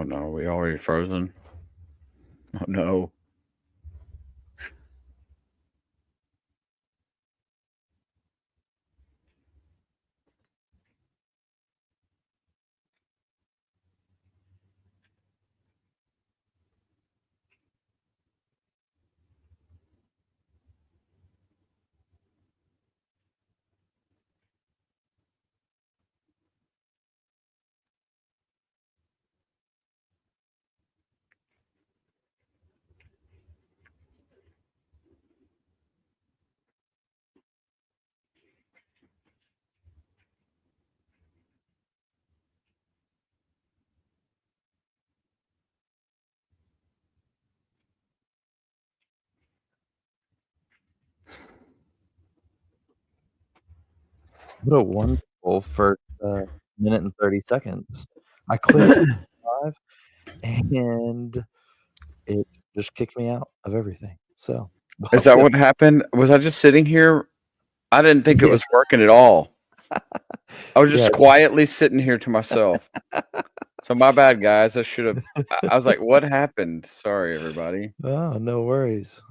no, we already frozen. Oh no. What a wonderful first, minute and 30 seconds. I clicked live, and it just kicked me out of everything. So, Is that welcome. what happened? Was I just sitting here? I didn't think it Yeah, was working at all. I was yeah, just it's quietly sitting here to myself. So my bad, guys. I was like, what happened? Sorry, everybody. Oh, no worries.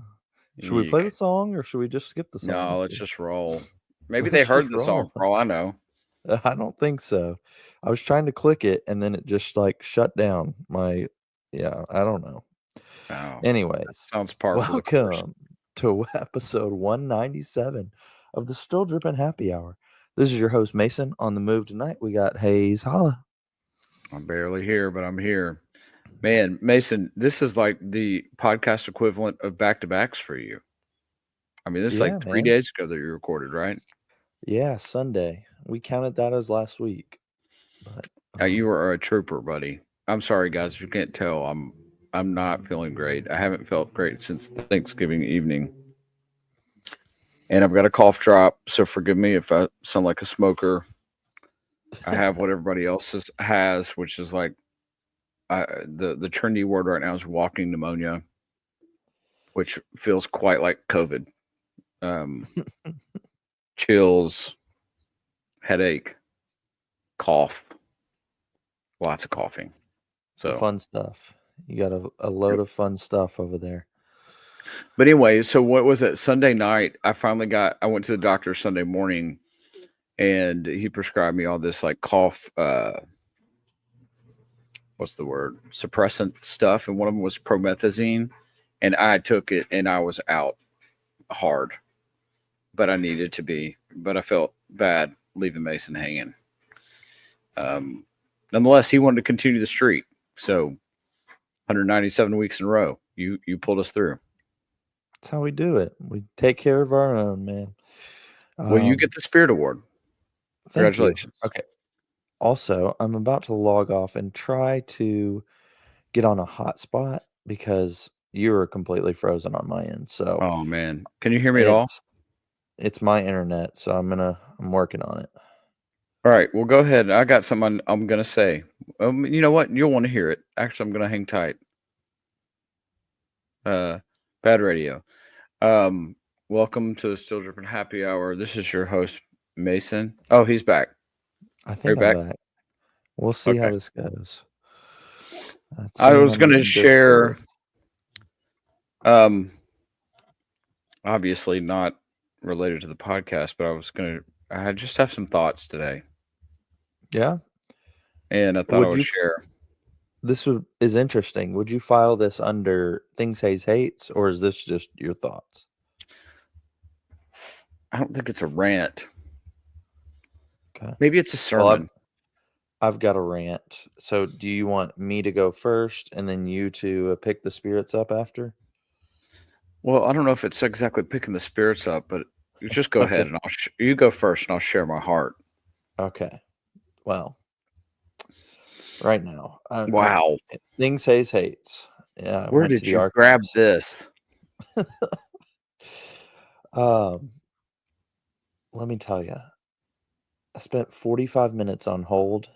Should we play Eek. the song, or should we just skip the song No, this let's week? just roll. Maybe they Let's heard just the song roll. for all I know. I don't think so. I was trying to click it, and then it just, like, shut down my yeah, I don't know. Oh, that Anyways, sounds par for the course. welcome to episode 197 of the Still Drippin' Happy Hour. This is your host, Mason. On the move tonight, we got Hayes Holla. I'm barely here, but I'm here. Man, Mason, this is like the podcast equivalent of back to backs for you. I mean, this is Yeah, like 3 man. days ago that you recorded, right? Yeah, Sunday. We counted that as last week. But You were a trooper, buddy. I'm sorry, guys, if you can't tell. I'm not feeling great. I haven't felt great since Thanksgiving evening, and I've got a cough drop. So forgive me if I sound like a smoker. I have what everybody else has, which is like the trendy word right now is walking pneumonia, which feels quite like COVID. Um, Chills, headache, cough, lots of coughing. the So, fun stuff. You got a load of fun stuff over there. but anyway, so what was it? Sunday night, I went to the doctor Sunday morning, and he prescribed me all this like cough, what's the word? Suppressant stuff. And one of them was promethazine. And I took it and I was out hard, but I needed to be. But I felt bad leaving Mason hanging. Um, Nonetheless, he wanted to continue the streak. So 197 weeks in a row, you pulled us through. That's how we do it. We take care of our own, man. Well, you get the Spirit Award. Thank you. Congratulations. Okay. Also, I'm about to log off and try to get on a hotspot because you were completely frozen on my end. So Oh man, can you hear me at all? it's my internet, so I'm working on it. All right, well, go ahead. I got something I'm gonna say. You know what? You'll want to hear it. Actually, I'm gonna hang tight. Uh, Bad radio. Um, Welcome to the Still Dripping Happy Hour. This is your host Mason. Oh, he's back. I Are you think I'm back? back. We'll see how Okay. this goes. I Saying was I'm gonna in share. Discord. Um, Obviously not related to the podcast, but I just have some thoughts today, Yeah. and I thought I Would would you? share. Is interesting. Would you file this under things Hayes hates, or is this just your thoughts? I don't think it's a rant. Okay. Maybe it's a Well, sermon. I've got a rant. So, do you want me to go first, and then you to pick the spirits up after? Well, I don't know if it's exactly picking the spirits up, but you just go Okay. ahead and you go first, and I'll share my heart. Okay. Well, right now, Wow, things Hayes hates. Yeah, I where went to did the you grab archives. this? Um, let me tell you, I spent 45 minutes on hold,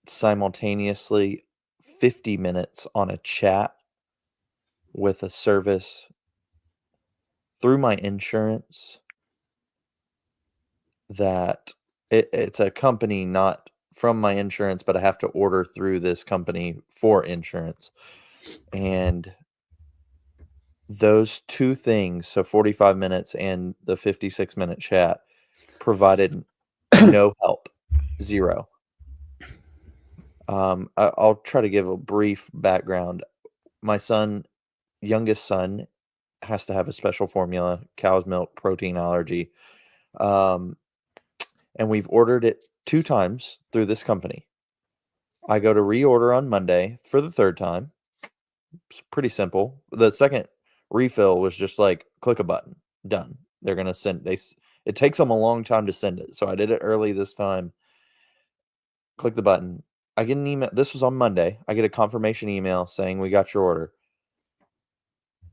simultaneously 50 minutes on a chat with a service through my insurance that it's a company not from my insurance, but I have to order through this company for insurance. And those two things, so 45 minutes and the 56-minute chat, provided no help. Zero. I'll try to give a brief background. My youngest son, has to have a special formula, cow's milk, protein allergy. And we've ordered it 2 times through this company. I go to reorder on Monday for the 3rd time. It's pretty simple. The second refill was just like, click a button, done. They're gonna send. It takes them a long time to send it, so I did it early this time. Click the button. I get an email. This was on Monday. I get a confirmation email saying we got your order.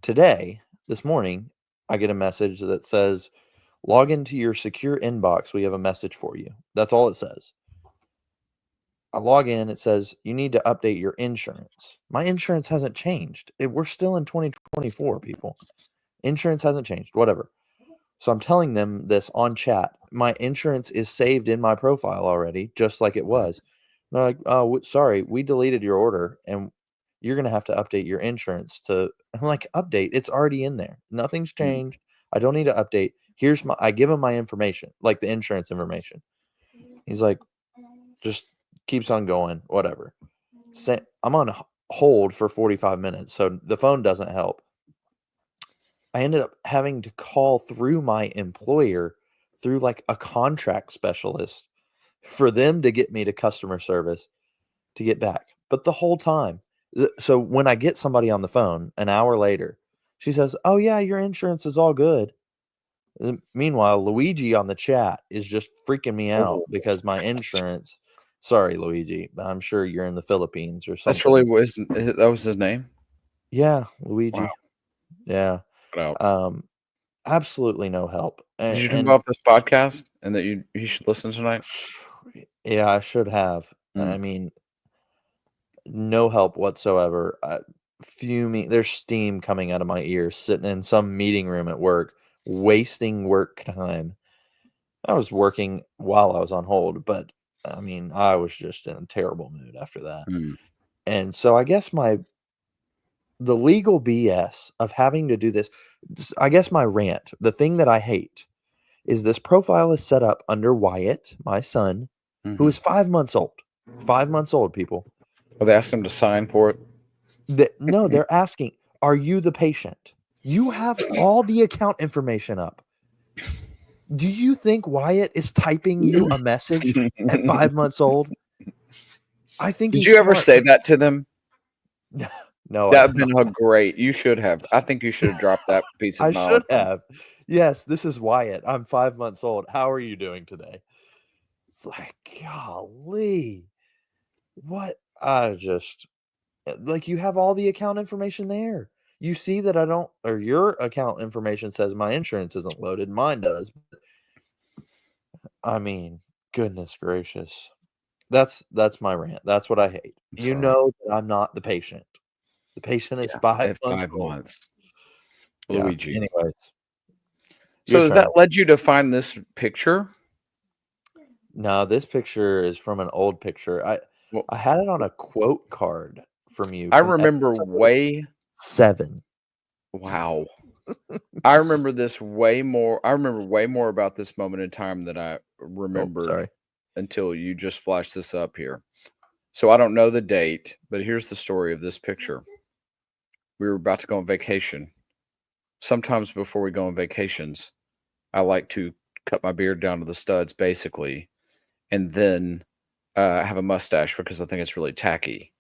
Today, this morning, I get a message that says, log into your secure inbox. We have a message for you. That's all it says. I log in. It says, you need to update your insurance. My insurance hasn't changed. We're still in 2024, people. Insurance hasn't changed. Whatever. So I'm telling them this on chat. My insurance is saved in my profile already, just like it was. They're like, oh, sorry, we deleted your order, and you're going to have to update your insurance to. I'm like, update? It's already in there. Nothing's changed. I don't need to update. I give him my information, like the insurance information. He's like, just keeps on going, whatever. I'm on hold for 45 minutes, so the phone doesn't help. I ended up having to call through my employer, through like a contract specialist, for them to get me to customer service to get back. But the whole time, so when I get somebody on the phone an hour later, she says, oh yeah, your insurance is all good. Meanwhile, Luigi on the chat is just freaking me out because my insurance. Sorry, Luigi, but I'm sure you're in the Philippines or something. That's really that was his name? Yeah, Luigi. Wow. Yeah. Absolutely no help. Did you turn off this podcast and that you should listen tonight? Yeah, I should have. I mean, no help whatsoever. Fuming. There's steam coming out of my ears, sitting in some meeting room at work, wasting work time. I was working while I was on hold, but I mean, I was just in a terrible mood after that. And so I guess the legal BS of having to do this, I guess my rant, the thing that I hate is this profile is set up under Wyatt, my son, who is 5 months old. 5 months old, people. Well, they asked him to sign for it? No, they're asking, are you the patient? You have all the account information up. Do you think Wyatt is typing you a message at 5 months old? I think. Did you ever say that to them? No, that would have been great. You should have. I think you should have dropped that piece of knowledge. I should have. Yes, this is Wyatt. I'm 5 months old. How are you doing today? It's like, golly. What? I just, like, you have all the account information there. You see that or your account information says my insurance isn't loaded. Mine does. I mean, goodness gracious. That's my rant. That's what I hate. You know that I'm not the patient. The patient is 5 months. Luigi. Anyways. So that led you to find this picture? No, this picture is from an old picture. I had it on a quote card from you. I remember 7. Wow. I remember this way more. I remember way more about this moment in time than I remembered until you just flashed this up here. So I don't know the date, but here's the story of this picture. We were about to go on vacation. Sometimes before we go on vacations, I like to cut my beard down to the studs, basically, and then have a mustache because I think it's really tacky.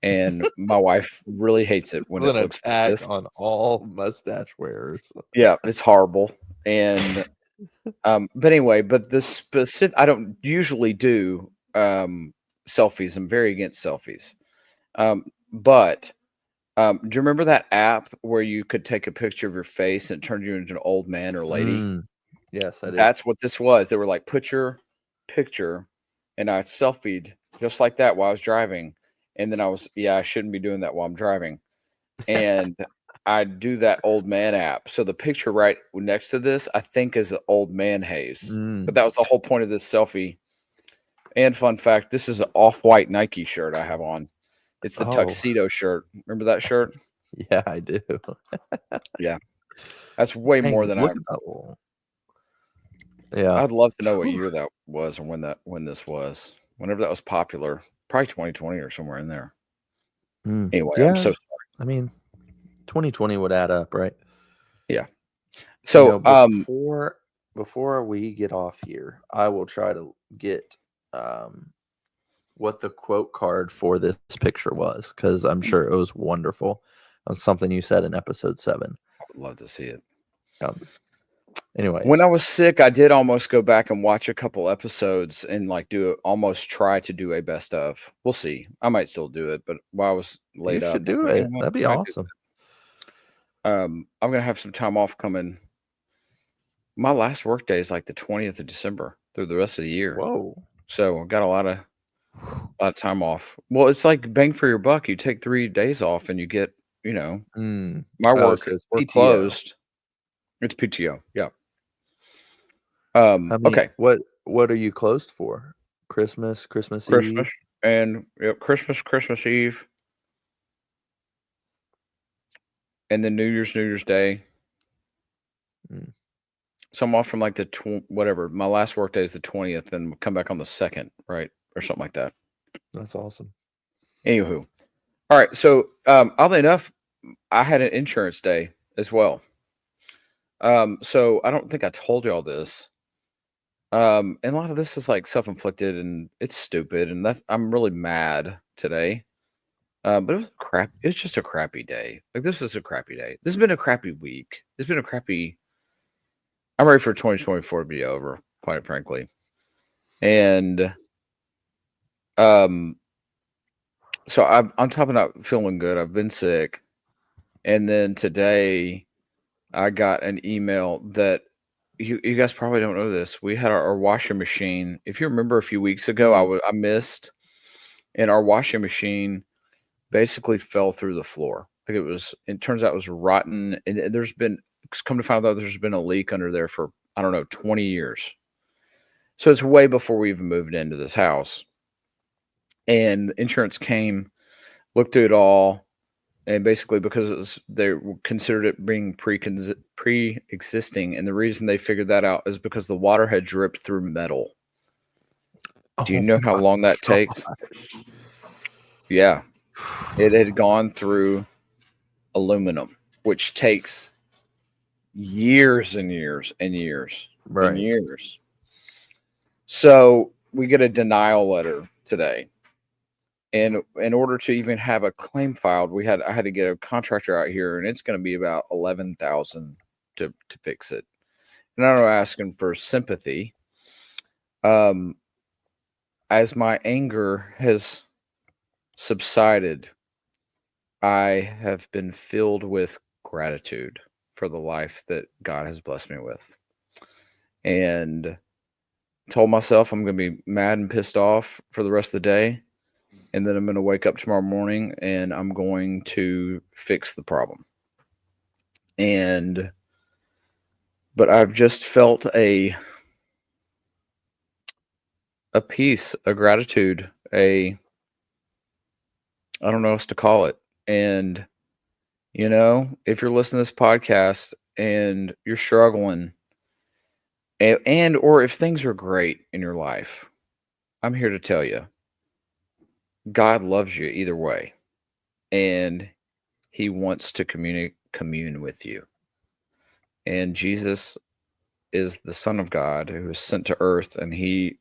And my wife really hates it when it looks like this. On all mustache wearers. Yeah, it's horrible. And but anyway, this specific, I don't usually do selfies. I'm very against selfies. But do you remember that app where you could take a picture of your face and it turned you into an old man or lady? Yes, I did. That's what this was. They were like, put your picture, and I selfied just like that while I was driving. And then I shouldn't be doing that while I'm driving. And I do that old man app. So the picture right next to this, I think, is an old man haze. But that was the whole point of this selfie. And fun fact, this is an off-white Nike shirt I have on. It's the Oh, tuxedo shirt. Remember that shirt? yeah, I do. Yeah. That's way more Dang, than look at that little. Yeah. I'd love to know what Whew. year that was or when this was. Whenever that was popular. Probably 2020 or somewhere in there. Anyway, I'm so Yeah, sorry. I mean, 2020 would add up, right? Yeah. You So, know, before we get off here, I will try to get what the quote card for this picture was, because I'm sure it was wonderful. It's something you said in episode 7. I would love to see it. Anyways, When I was sick, I did almost go back and watch a couple episodes and almost try to do a best of. We'll see. I might still do it, but while I was you laid up, should I was do like, you it. know what? That'd be I might do awesome. I'm gonna have some time off coming. My last work day is like the 20th of December through the rest of the year. Whoa. So I got a lot of time off. Well, it's like bang for your buck. You take 3 days off and you get, my Oh, work, so it's we're PTO. closed. It's PTO. Yeah. Okay. What are you closed for? Christmas Eve? Christmas and Christmas Eve, and then New Year's Day. Mm. So I'm off from like whatever. My last work day is the 20th, and we'll come back on the 2nd, right, or something like that. That's awesome. Anywho, all right. So oddly enough, I had an insurance day as well. So I don't think I told y'all this. And a lot of this is like self-inflicted, and it's stupid, and I'm really mad today. But it was crap. It's just a crappy day. Like this is a crappy day. This has been a crappy week. It's been a crappy. I'm ready for 2024 to be over, quite frankly. And so I'm on top of not feeling good. I've been sick, and then today I got an email that you guys probably don't know this. We had our washing machine. If you remember a few weeks ago, I missed, and our washing machine basically fell through the floor. Like it turns out it was rotten. And come to find out there's been a leak under there for, I don't know, 20 years. So it's way before we even moved into this house. And insurance came, looked at it all. And basically because they considered it being pre-existing. And the reason they figured that out is because the water had dripped through metal. Do you know how long that takes? Yeah. It had gone through aluminum, which takes years and years and years and years. So we get a denial letter today. And in order to even have a claim filed, I had to get a contractor out here, and it's going to be about $11,000 to fix it. And I'm not asking for sympathy. As my anger has subsided, I have been filled with gratitude for the life that God has blessed me with. And told myself I'm going to be mad and pissed off for the rest of the day. And then I'm going to wake up tomorrow morning and I'm going to fix the problem. But I've just felt a peace, a gratitude, I don't know what else to call it. And, if you're listening to this podcast and you're struggling or if things are great in your life, I'm here to tell you, God loves you either way. And he wants to commune with you. And Jesus is the Son of God who was sent to earth, and he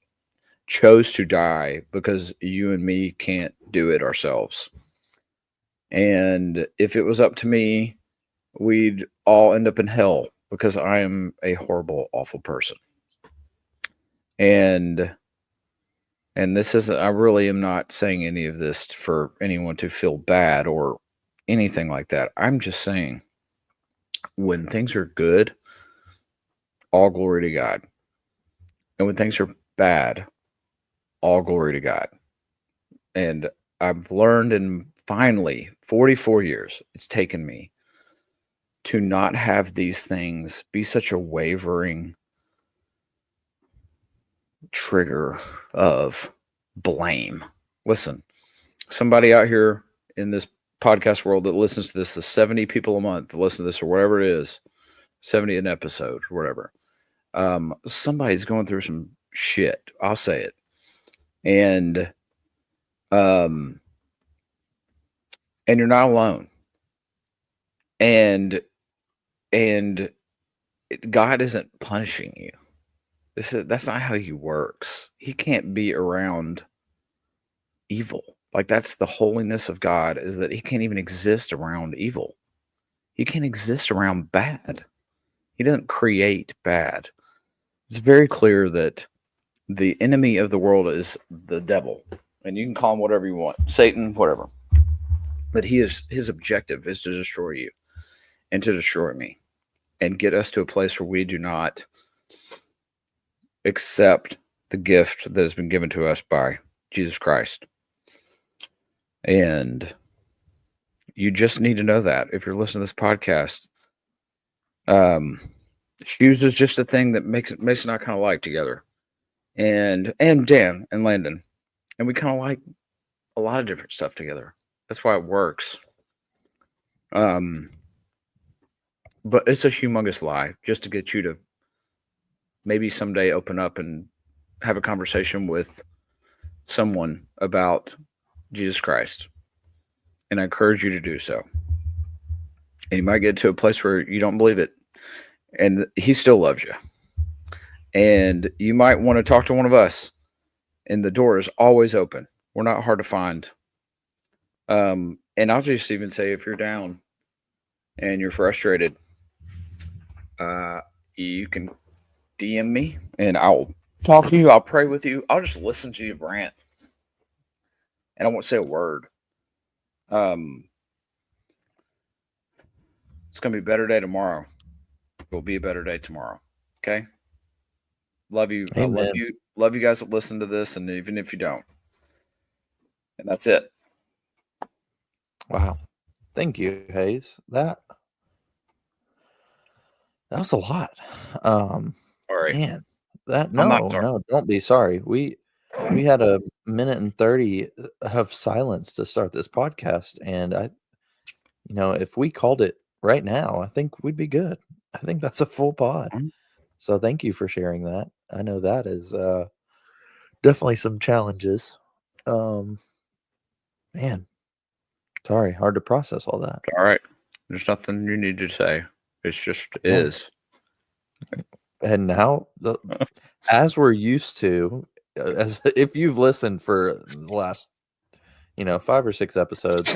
chose to die because you and me can't do it ourselves. And if it was up to me, we'd all end up in hell because I am a horrible, awful person. And this is, I really am not saying any of this for anyone to feel bad or anything like that. I'm just saying when things are good, all glory to God. And when things are bad, all glory to God. And I've learned in finally 44 years, it's taken me to not have these things be such a wavering trigger of blame. Listen, somebody out here in this podcast world that listens to this, the 70 people a month that listen to this or whatever it is, 70 an episode or whatever. Somebody's going through some shit. I'll say it. And and you're not alone. And God isn't punishing you. That's not how he works. He can't be around evil. Like, that's the holiness of God, is that he can't even exist around evil. He can't exist around bad. He doesn't create bad. It's very clear that the enemy of the world is the devil. And you can call him whatever you want, Satan, whatever. But his objective is to destroy you and to destroy me and get us to a place where we do not accept the gift that has been given to us by Jesus Christ. And you just need to know that if you're listening to this podcast. Shoes is just a thing that Mason and I kind of like together. And Dan and Landon. And we kind of like a lot of different stuff together. That's why it works. But it's a humongous lie just to get you to maybe someday open up and have a conversation with someone about Jesus Christ. And I encourage you to do so. And you might get to a place where you don't believe it. And he still loves you. And you might want to talk to one of us. And the door is always open. We're not hard to find. And I'll just even say, if you're down and you're frustrated, you can DM me and I'll talk to you. I'll pray with you. I'll just listen to you rant. And I won't say a word. It's going to be a better day tomorrow. It will be a better day tomorrow. Okay? Love you. Amen. I love you. Love you guys that listen to this, and even if you don't. And that's it. Wow. Thank you, Hayes. That was a lot. All right. Man, that I'm not sorry. no, don't be sorry. We had a minute and 30 of silence to start this podcast, and if we called it right now, I think we'd be good. I think that's a full pod. So thank you for sharing that. I know that is definitely some challenges. Man, sorry, hard to process all that. All right. There's nothing you need to say. It's just Yeah. is. And now, as we're used to, as if you've listened for the last, 5 or 6 episodes,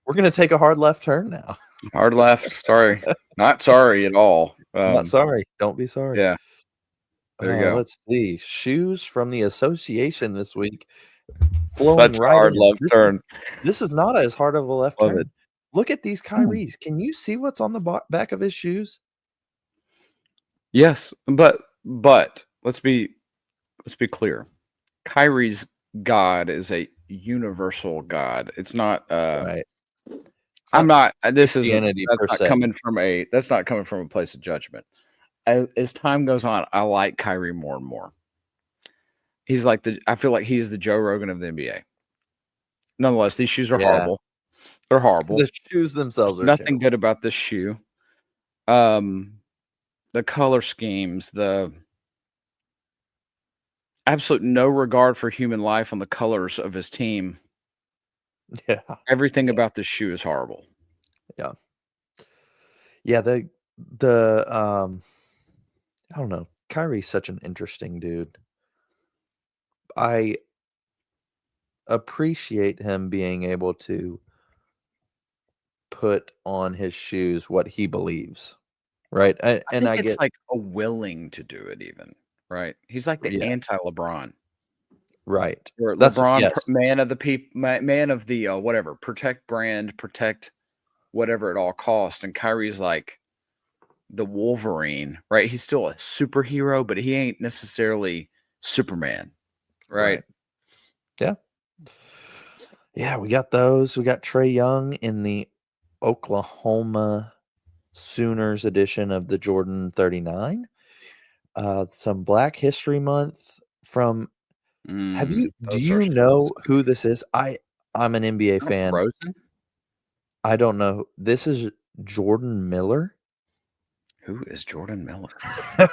we're gonna take a hard left turn now. Hard left. Sorry. Not sorry at all. Not sorry. Don't be sorry. Yeah. There you go. Let's see. Shoes from the association this week. Such a hard left turn. This is not as hard of a left Love turn. it. Look at these Kyrie's. Can you see what's on the back of his shoes? Yes, but let's be clear. Kyrie's God is a universal God. It's not. Right. I'm not. This is Christianity per not se. coming from a. That's not coming from a place of judgment. As time goes on, I like Kyrie more and more. He's like I feel like he is the Joe Rogan of the NBA. Nonetheless, these shoes are horrible. They're horrible. The shoes themselves are nothing terrible. good about this shoe. The color schemes, the absolute no regard for human life on the colors of his team. Yeah. Everything about this shoe is horrible. Yeah. Yeah, the I don't know. Kyrie's such an interesting dude. I appreciate him being able to put on his shoes what he believes, right? I think it's like a willing to do it even, right? He's like the anti-LeBron. Right. Or LeBron, man of the people, man of the whatever, protect brand, protect whatever at all cost. And Kyrie's like the Wolverine, right? He's still a superhero, but he ain't necessarily Superman, right? Yeah. Yeah, we got those. We got Trae Young in the Oklahoma Sooners edition of the Jordan 39. Some Black History Month from Have you do Those are you know who this is? I'm an NBA fan. Rosen? I don't know. This is Jordan Miller. Who is Jordan Miller?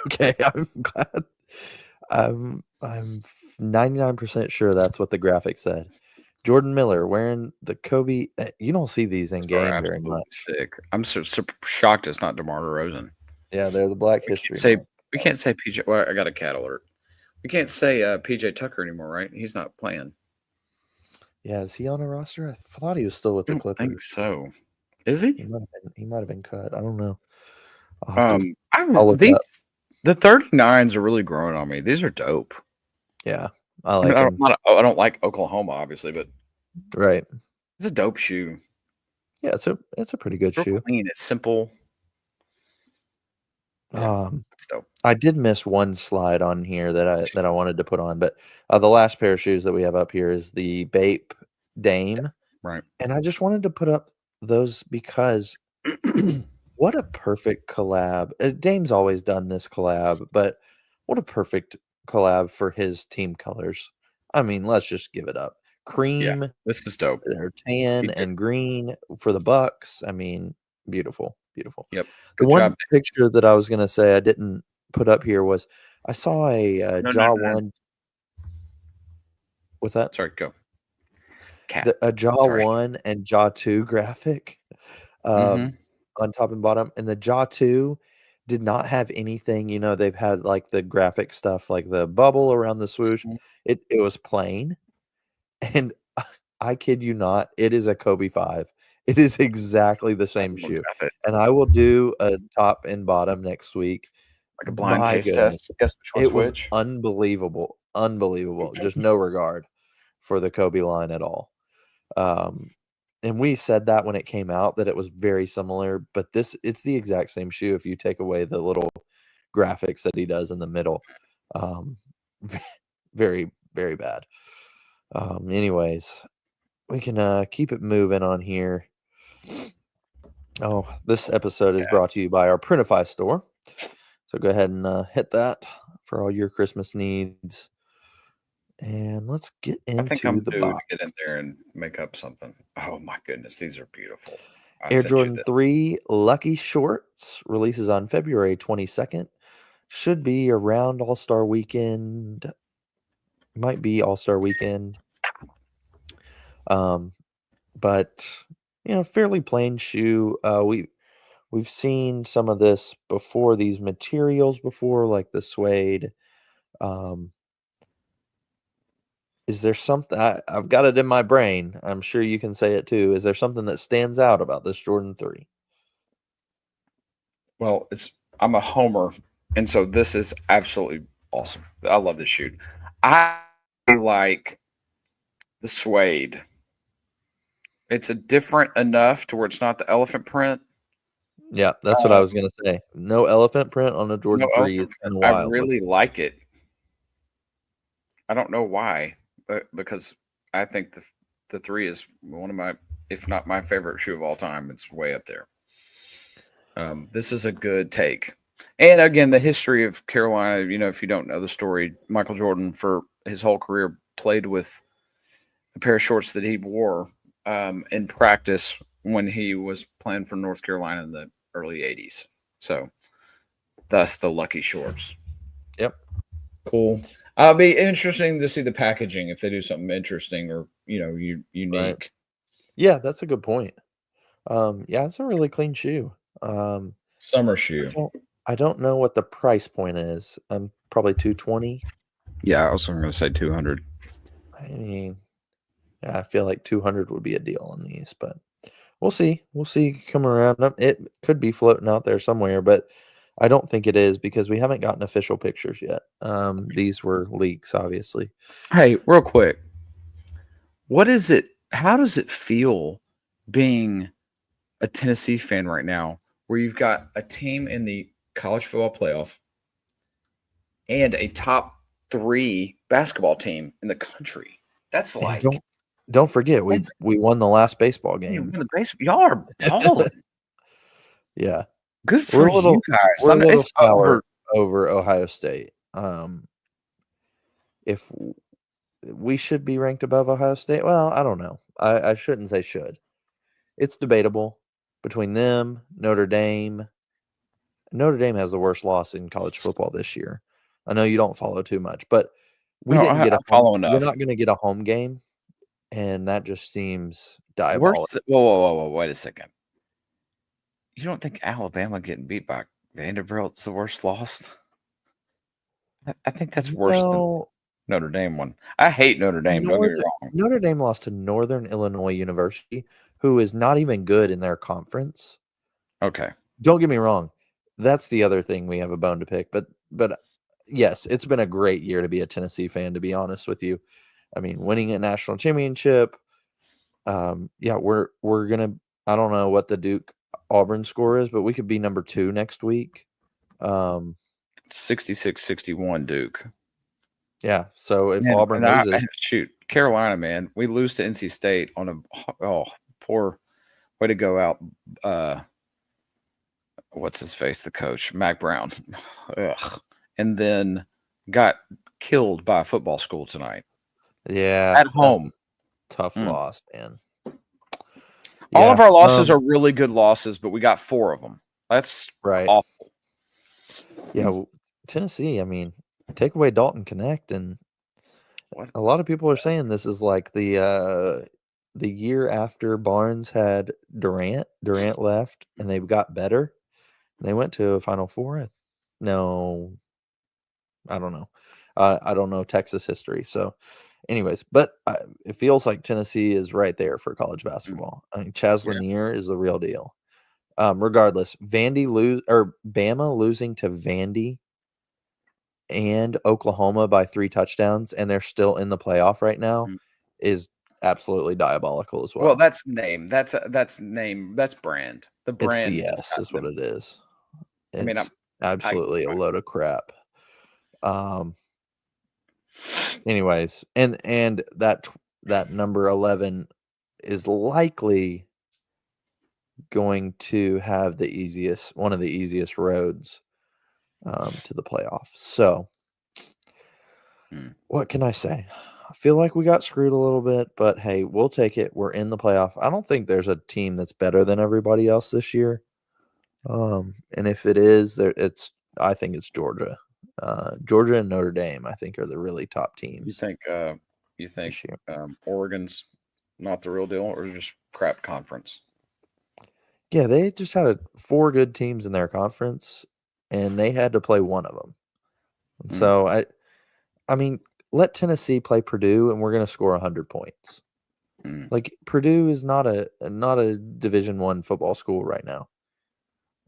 Okay, I'm glad. I'm 99% sure that's what the graphic said. Jordan Miller wearing the Kobe. You don't see these in Those are game very absolutely much. sick. I'm so shocked it's not DeMar DeRozan. Yeah, they're the Black We can't History say Month. we can't say PJ. Well, I got a cat alert. We can't say PJ Tucker anymore, right? He's not playing. Yeah, is he on a roster? I thought he was still with I the don't think Clippers. so. Is he? He might have been cut. I don't know. I'll look These up. the 39s are really growing on me. These are dope. Yeah, I I like mean, him. I don't like Oklahoma, obviously, but Right. it's a dope shoe. Yeah, it's a pretty good It's real shoe. clean. It's simple. Yeah, it's dope. I did miss one slide on here that I wanted to put on, but the last pair of shoes that we have up here is the Bape Dame, Right. and I just wanted to put up those because what a perfect collab. Dame's always done this collab, but what a perfect collab for his team colors. I mean, let's just give it up. Yeah, Cream this is dope. or tan and green for the Bucks. I mean, beautiful, beautiful. Yep. The Good one job. picture that I was gonna say I didn't put up here was I saw a No, Jaw no. One. What's that? Sorry, go. Cat. A Jaw Sorry. 1 and Jaw 2 graphic Mhm. on top and bottom, and the Jaw 2 did not have anything. You know, they've had like the graphic stuff, like the bubble around the swoosh. Mhm. It was plain, and I kid you not, it is a Kobe 5. It is exactly the same Looked shoe, at it. and I will do a top and bottom next week. Like a blind My taste goodness, test. Guess which one's it was which. unbelievable, unbelievable. Just no regard for the Kobe line at all. And we said that when it came out that it was very similar, but it's the exact same shoe if you take away the little graphics that he does in the middle. Um, very, very bad. Anyways, we can keep it moving on here. Oh, this episode is brought to you by our Printify store. So go ahead and hit that for all your Christmas needs. And let's get I think into I'm the due to box. get in there and make up something. Oh my goodness, these are beautiful. I Air sent you Jordan this. 3 Lucky Shorts releases on February 22nd. Should be around All-Star Weekend. Might be All-Star Weekend. But fairly plain shoe. We've seen some of this before, these materials before, like the suede. Is there something I've got it in my brain? I'm sure you can say it too. Is there something that stands out about this Jordan 3? Well, I'm a homer, and so this is absolutely awesome. I love this shoe. I like the suede. It's a different enough to where it's not the elephant print. Yeah, that's what I was gonna say. No elephant print on a No Jordan 3 is elephant kind print. of I wild. really like it. I don't know why, but because I think the 3 is one of my, if not my favorite shoe of all time. It's way up there. This is a good take. And again, the history of Carolina, if you don't know the story, Michael Jordan for his whole career played with a pair of shorts that he wore in practice when he was playing for North Carolina in the early 80s. So thus the lucky shorts. Yep. Cool. It'll be interesting to see the packaging if they do something interesting or unique. Right. Yeah, that's a good point. Yeah, it's a really clean shoe. Summer shoe. I don't know what the price point is. Probably $220. Yeah, I was going to say 200. I mean, yeah, I feel like 200 would be a deal on these, but we'll see. We'll see come around. It could be floating out there somewhere, but I don't think it is because we haven't gotten official pictures yet. These were leaks, obviously. Hey, real quick. What is it? How does it feel being a Tennessee fan right now where you've got a team in the college football playoff and a top 3 basketball team in the country? That's And like don't forget we won the last baseball you game. win the base. Y'all are balling. Yeah. Good for you guys. We're a little It's sour over Ohio State. If we should be ranked above Ohio State. Well, I don't know. I shouldn't say should. It's debatable between them, Notre Dame. Notre Dame has the worst loss in college football this year. I know you don't follow too much, but we No, didn't get I a home. follow We're enough. not going to get a home game, and that just seems Whoa, diabolical. whoa, wait a second. You don't think Alabama getting beat by Vanderbilt's the worst loss? I think that's worse than Notre Dame one. I hate Notre Dame. Don't get me wrong. Notre Dame lost to Northern Illinois University, who is not even good in their conference. Okay. Don't get me wrong. That's the other thing we have a bone to pick. But yes, it's been a great year to be a Tennessee fan, to be honest with you. I mean, winning a national championship. Yeah, we're gonna. I don't know what the Duke Auburn score is, but we could be number 2 next week. 66-61 Duke. Yeah. So if Auburn loses, shoot, Carolina, man, we lose to NC State on a poor way to go out. What's his face? The coach, Mac Brown. Ugh. And then got killed by a football school tonight. Yeah, at home. Tough loss, man. All of our losses are really good losses, but we got 4 of them. That's right. Awful. Yeah, Tennessee. I mean, take away Dalton Connect, and a lot of people are saying this is like the year after Barnes had Durant. Durant left, and they got better. And they went to a Final Four. No, I don't know. I don't know Texas history. So, anyways, but it feels like Tennessee is right there for college basketball. I mean, Chaz Lanier is the real deal. Regardless, Bama losing to Vandy and Oklahoma by 3 touchdowns, and they're still in the playoff right now, is absolutely diabolical as well. Well, that's name. That's name. That's brand. The brand. It's BS, is what it is. It's I'm absolutely a load of crap. Anyways, and that number 11 is likely going to have one of the easiest roads to the playoffs. So what can I say? I feel like we got screwed a little bit, but hey, we'll take it. We're in the playoff. I don't think there's a team that's better than everybody else this year. And if it is, I think it's Georgia. Georgia and Notre Dame, I think, are the really top teams. You think Oregon's not the real deal, or just crap conference? Yeah, they just had 4 good teams in their conference, and they had to play one of them. So I mean, let Tennessee play Purdue, and we're going to score 100 points. Like, Purdue is not a Division I football school right now,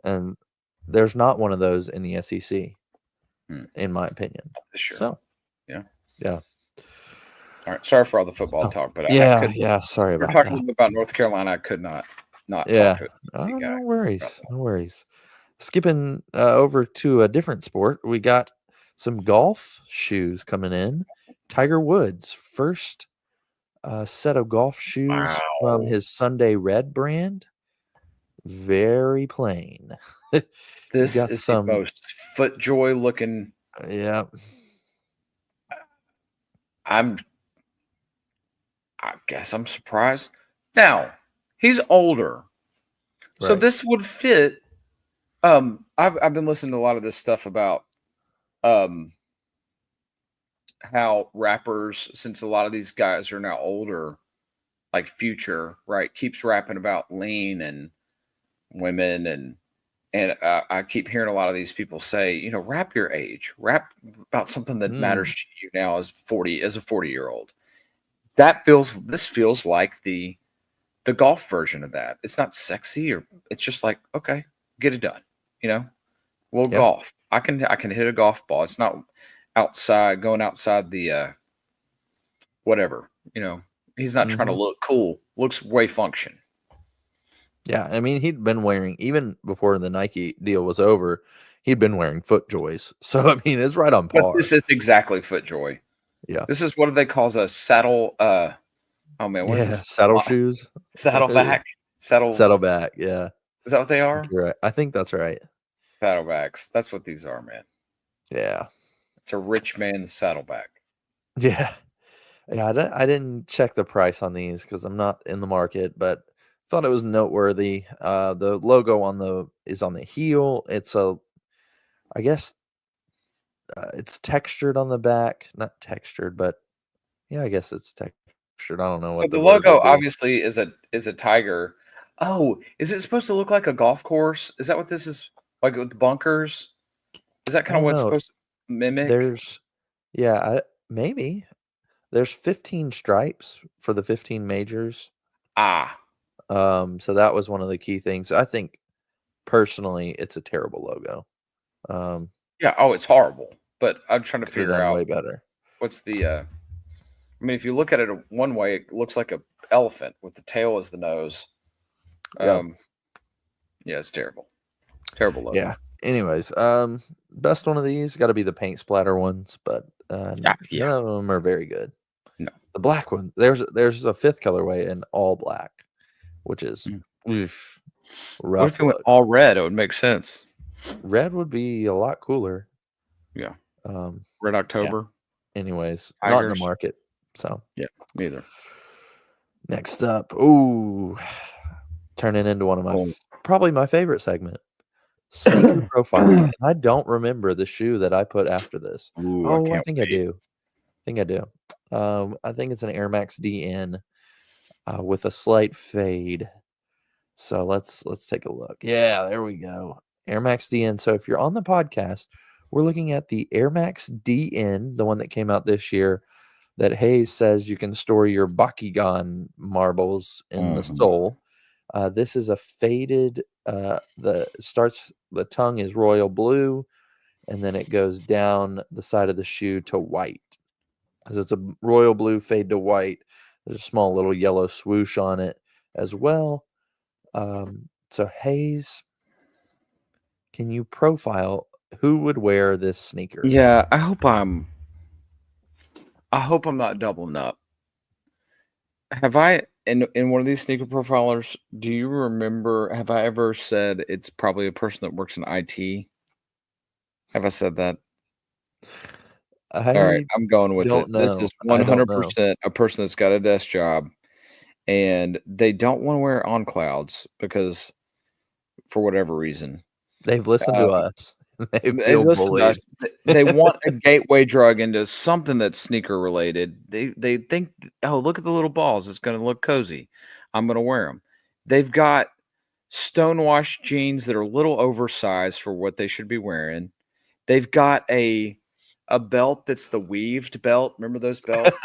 and there's not one of those in the SEC, in my opinion. Sure. So, yeah. All right. Sorry for all the football talk, but sorry about that. We're talking about North Carolina. I could not talk to a guy. No worries. Skipping over to a different sport, we got some golf shoes coming in. Tiger Woods' first set of golf shoes from his Sunday Red brand. Very plain. This is the most FootJoy looking. Yeah. I guess I'm surprised. Now, he's older. Right. So this would fit. I've been listening to a lot of this stuff about how rappers, since a lot of these guys are now older, like Future, right, keeps rapping about lean and women, and I keep hearing a lot of these people say, rap your age, rap about something that matters to you now as a 40-year-old. This feels like the golf version of that. It's not sexy, or it's just like, okay, get it done. Golf. I can hit a golf ball. It's not going outside the whatever. He's not trying to look cool. Looks way function. Yeah, I mean, he'd been wearing, even before the Nike deal was over, he'd been wearing FootJoys. So I mean, it's right on par. But this is exactly FootJoy. Yeah. This is, what do they call a saddle? Oh man, what is this? Saddle shoes. Saddleback. Saddleback. Yeah. Is that what they are? You're right. I think that's right. Saddlebacks. That's what these are, man. Yeah. It's a rich man's saddleback. Yeah. Yeah, I didn't check the price on these because I'm not in the market, but thought it was noteworthy. The logo is on the heel. I guess it's textured on the back. Not textured, but yeah, I guess it's textured. I don't know So what the the word logo would be. obviously is a tiger. Oh, is it supposed to look like a golf course? Is that what this is like with the bunkers? Is that I kind of don't what it's know. supposed to mimic? There's yeah, maybe there's 15 stripes for the 15 majors. Ah, So that was one of the key things. I think personally, it's a terrible logo. Um, yeah. Oh, it's horrible. But I'm trying to could have figure done out way better. what's the. I mean, if you look at it one way, it looks like a elephant with the tail as the nose. Yep. Um, yeah, it's terrible. Terrible logo. Yeah. Anyways, best one of these got to be the paint splatter ones, but Yeah. none of them are very good. No. The black one, there's a fifth colorway in all black, which is Mm. oof, What if rough it went look. all red? It would make sense. Red would be a lot cooler. Yeah. Um, Red yeah. October. Anyways, not in the Tigers. market. So Yeah. Neither. next up, ooh, turning into one of my Oh. probably my favorite segment. Sneaker profiling. And I don't remember the shoe that I put after this. Ooh, I Oh, I can't think I wait. do. I think it's an Air Max DN with a slight fade. So let's take a look. Yeah, there we go. Air Max DN. So if you're on the podcast, we're looking at the Air Max DN, the one that came out this year, that Hayes says you can store your Bakugan marbles in the Mhm. sole. This is a faded. The tongue is royal blue, and then it goes down the side of the shoe to white. So it's a royal blue fade to white. There's a small little yellow swoosh on it as well. So Hayes, can you profile who would wear this sneaker? Yeah, I hope I'm not doubling up. Have I in one of these sneaker profilers, do you remember have I ever said it's probably a person that works in IT? Have I said that? All right, I I'm going with it. don't This know. is I don't know. 100% a person that's got a desk job and they don't want to wear on clouds because for whatever reason. They've listened to us. They They feel listen to us. bullied. They want a gateway drug into something that's sneaker related. They think, oh, look at the little balls. It's going to look cozy. I'm going to wear them. They've got stonewashed jeans that are a little oversized for what they should be wearing. They've got a belt that's the weaved belt. Remember those belts?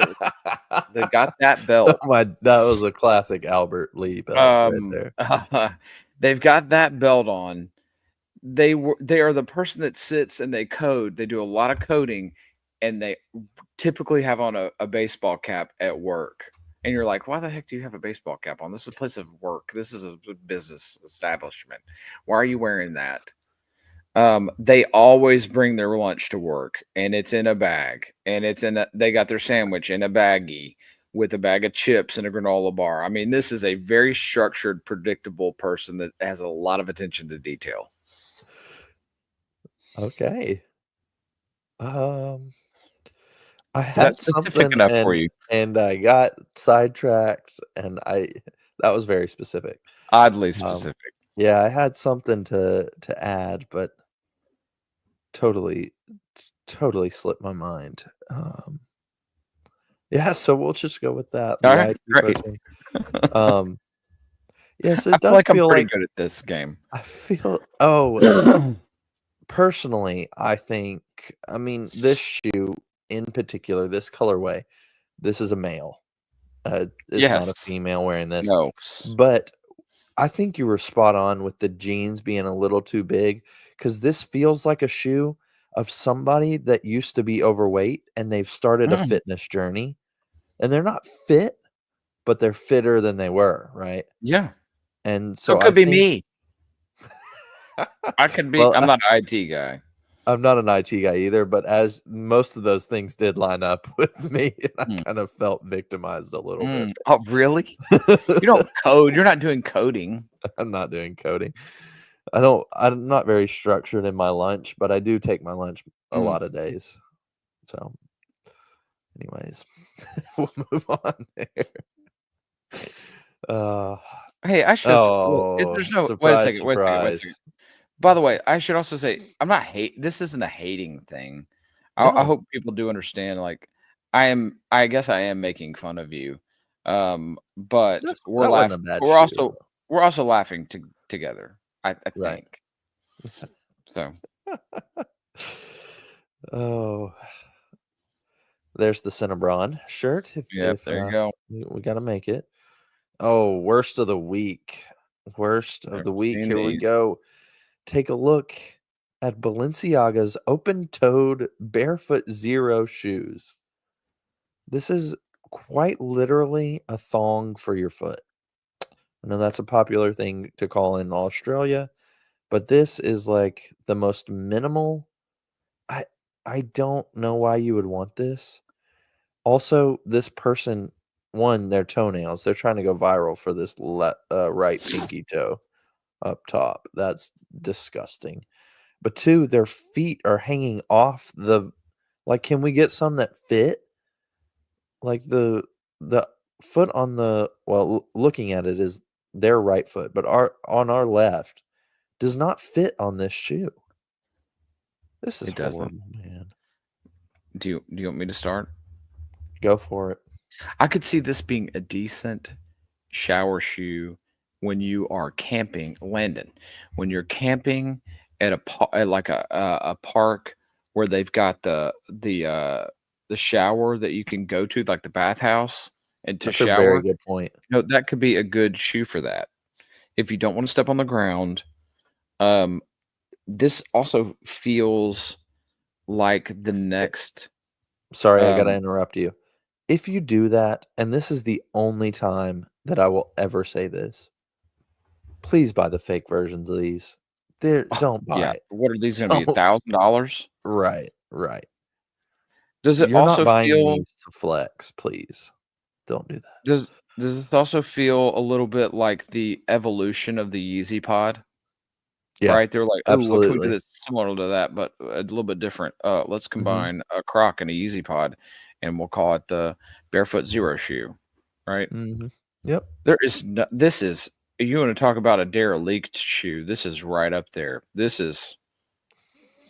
They've got that belt. That was a classic Albert Lee belt right there. They've got that belt on. They are the person that sits and they code. They do a lot of coding, and they typically have on a baseball cap at work. And you're like, why the heck do you have a baseball cap on? This is a place of work. This is a business establishment. Why are you wearing that? They always bring their lunch to work, and it's in a bag, and they got their sandwich in a baggie with a bag of chips and a granola bar. I mean, this is a very structured, predictable person that has a lot of attention to detail. Okay. I Is that had specific something enough for you? and I got sidetracked and that was very specific. Oddly Um, specific. yeah, I had something to add, but totally slipped my mind. Yeah, so we'll just go with that. All The right, IT great. person. Yes, I it feel does like I'm feel pretty like good at this game. I feel personally, I mean, this shoe in particular, this colorway, this is a male. It's not a Yes. female wearing this. No. But I think you were spot on with the jeans being a little too big because this feels like a shoe of somebody that used to be overweight and they've started a Mm, fitness journey. And they're not fit, but they're fitter than they were, right? yeah. And So so it I could be think me. I could be. well, I'm not an IT guy. I'm not an IT guy either, but as most of those things did line up with me, and I Mm, kind of felt victimized a little bit. Oh, really? You don't code. You're not doing coding. I'm not doing coding. I'm not very structured in my lunch, but I do take my lunch a Mm. lot of days. So anyways, anyways, we'll move on there. Hey, I should look. If there's no wait a Surprise, second. Wait a second. Wait a second. surprise. By the way, I should also say I'm not hate. This isn't a hating thing. I No, hope people do understand. Like, I am. I guess I am making fun of you, but we're that wasn't a laughing. bad We're shoe. also laughing together. I Right. think so. Oh, there's the Cinnabron shirt. Yep. There you go. We got to make it. Oh, worst of the week. Worst of I've the week. seen Here we these. go. Take a look at Balenciaga's open-toed barefoot zero shoes. This is quite literally a thong for your foot. I know that's a popular thing to call in Australia, but this is like the most minimal. I I don't know why you would want this. Also, this person, one, their toenails, they're trying to go viral for this right pinky toe up top. That's disgusting. But two, their feet are hanging off the like, can we get some that fit? Like the foot on the looking at it is their right foot, but our left does not fit on this shoe. This is It doesn't. horrible, man. Do you want me to start? Go for it. I could see this being a decent shower shoe when you are camping, Landon. When you're camping at at like a park where they've got the shower that you can go to, like the bathhouse, and to That's a very shower. good point. That could be a good shoe for that. If you don't want to step on the ground, um, this also feels like the next. Sorry, I gotta Um, interrupt you. If you do that, and this is the only time that I will ever say this, please buy the fake versions of these. Don't yeah, buy it. what are these going to be? Don't. $1,000? Right, right. Does it You're not also buying feel? these to flex, please. Don't do that. Does this also feel a little bit like the evolution of the Yeezy Pod? Yeah, Right? They're like, "Oh, well, can we do absolutely. this similar to that, but a little bit different? Let's Mhm, combine a Croc and a Yeezy Pod, and we'll call it the Barefoot Zero shoe." Right? mhm. Yep. There is no, this is you want to talk about a derelict shoe. This is right up there. This is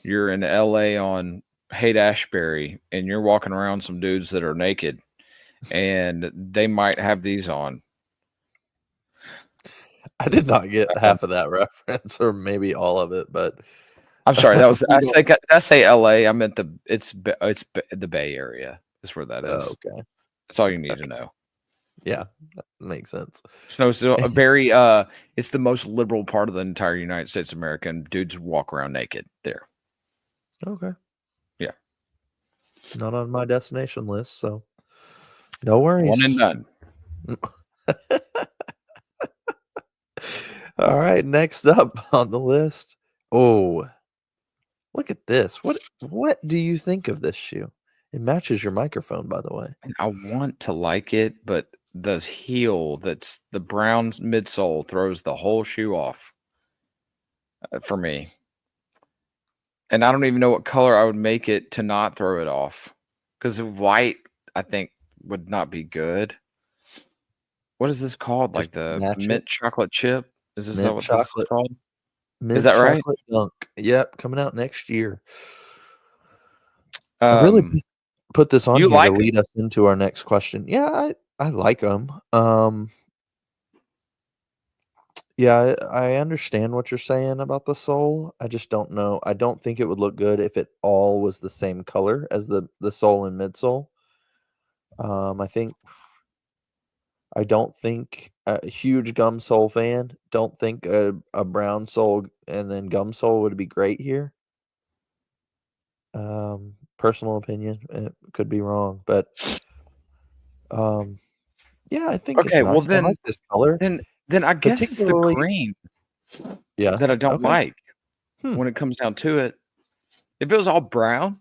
you're in LA on Haight Ashbury, and you're walking around some dudes that are naked, and they might have these on. I did not get Um, half of that reference or maybe all of it, but I'm sorry. That was we don't. did I say LA? I meant the Bay Area. Is where that Oh, is. okay. That's all you need to know. Yeah, that makes sense. So a very it's the most liberal part of the entire United States of America, and dudes walk around naked there. Okay. Yeah. Not on my destination list, so no One and worries. done. All right, next up on the list. Oh, look at this. What do you think of this shoe? It matches your microphone, by the way. And I want to like it, but the heel that's the brown midsole throws the whole shoe off for me. And I don't even know what color I would make it to not throw it off. Because white, I think, would not be good. What is this called? Just Like the match it. mint chocolate chip? Is this Mint what this is chocolate. called? Is Mint that right? chocolate dunk. Yep, coming out next year. I really Um, put this on you here to like lead us into our next question. Yeah, I like them. Yeah, I understand what you're saying about the sole. I just don't know. I don't think it would look good if it all was the same color as the sole and midsole. I think I don't think a huge gum sole fan. Don't think a brown sole and then gum sole would be great here. Personal opinion. It could be wrong, but um, yeah, I think it's okay, well nice. I like this color, then I guess it's the particularly. green Yeah. that I don't Okay. like Hmm. when it comes down to it. If it was all brown,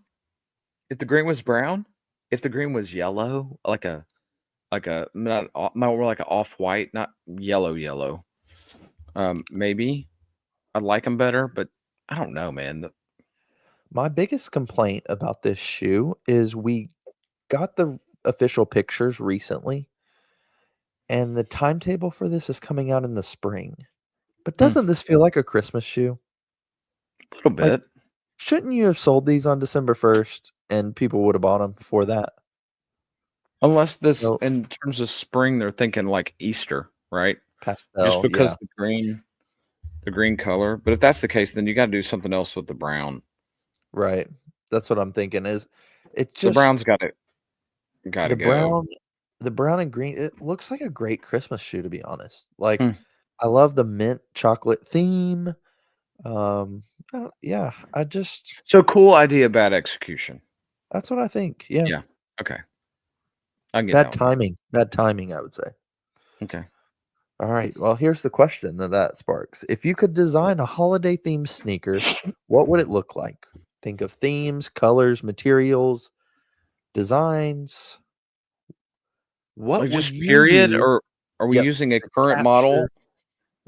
if the green was brown, if the green was yellow, like a not more like an off-white, not yellow, maybe I'd like them better, but I don't know, man. My biggest complaint about this shoe is we got the official pictures recently, and the timetable for this is coming out in the spring. But doesn't this feel like a Christmas shoe? A little Like, bit. shouldn't you have sold these on December 1st and people would have bought them before that? Unless this, So in terms of spring, they're thinking like Easter, right? Just pastel, because yeah, the green color. But if that's the case, then you got to do something else with the brown. right. That's what I'm thinking. Is it The brown's just got to the go. brown and green? It looks like a great Christmas shoe, to be honest. Like, Hmm. I love the mint chocolate theme. Yeah, I just So cool idea, bad execution. that's what I think. Yeah, Yeah. Okay. I can get down with that. bad timing, I would say. Okay. All right. Well, here's the question that sparks. If you could design a holiday themed sneaker, what would it look like? Think of themes, colors, materials, designs. What Like would just you period, do? or are we Yep. using a To current model?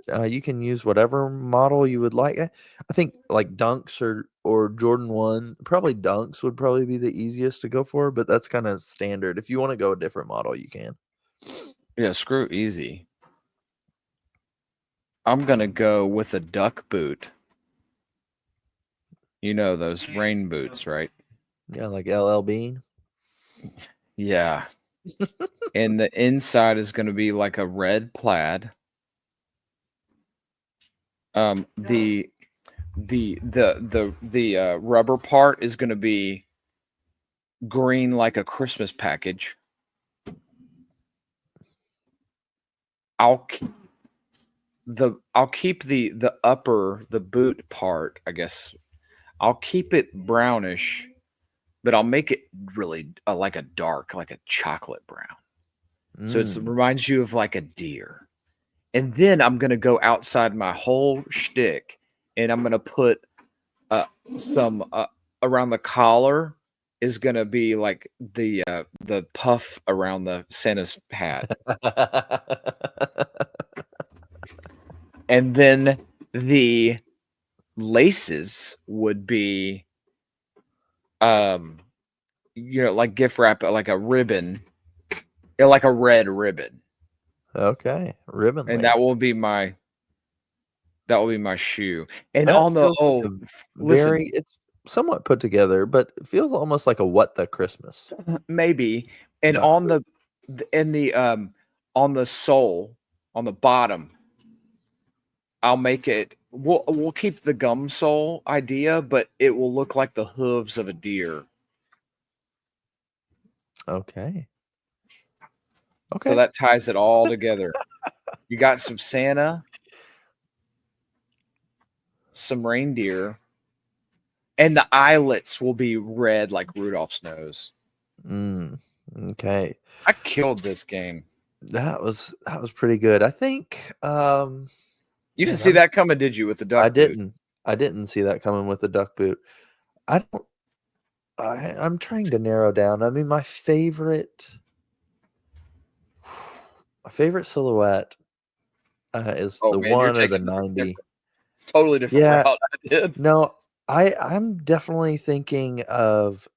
capture, you can use whatever model you would like. I think like Dunks or Jordan 1, probably Dunks would probably be the easiest to go for, but that's kind of standard. If you want to go a different model, you can. Yeah, screw easy. I'm gonna go with a duck boot. You know those rain boots, right? Yeah, like LL Bean. Yeah. And the inside is gonna be like a red plaid. The rubber part is gonna be green like a Christmas package. I'll keep the boot part, I guess. I'll keep it brownish, but I'll make it really like a dark, like a chocolate brown. So it Mm. reminds you of like a deer. And then I'm gonna go outside my whole shtick, and I'm gonna put some around the collar is gonna be like the puff around the Santa's hat, and then the laces would be like gift wrap, like a ribbon, like a red ribbon, Okay, ribbon and lace. that will be my shoe. And That on the feels like a listen, it's somewhat put together, but it feels almost like a What the Christmas maybe, and duck on boot. on the sole, on the bottom, I'll make it. We'll keep the gum sole idea, but it will look like the hooves of a deer. Okay. So Okay. that ties it all together. You got some Santa, some reindeer, and the eyelets will be red like Rudolph's nose. Okay. I killed this game. That was pretty good. I think You didn't man, see that coming, did you, with the I duck boot? didn't. I didn't see that coming with the duck boot. I don't I'm trying to narrow down. I mean, my favorite silhouette is Oh the man, you're 1 or the taking this 90. totally different Yeah, route I did. no, I'm definitely thinking of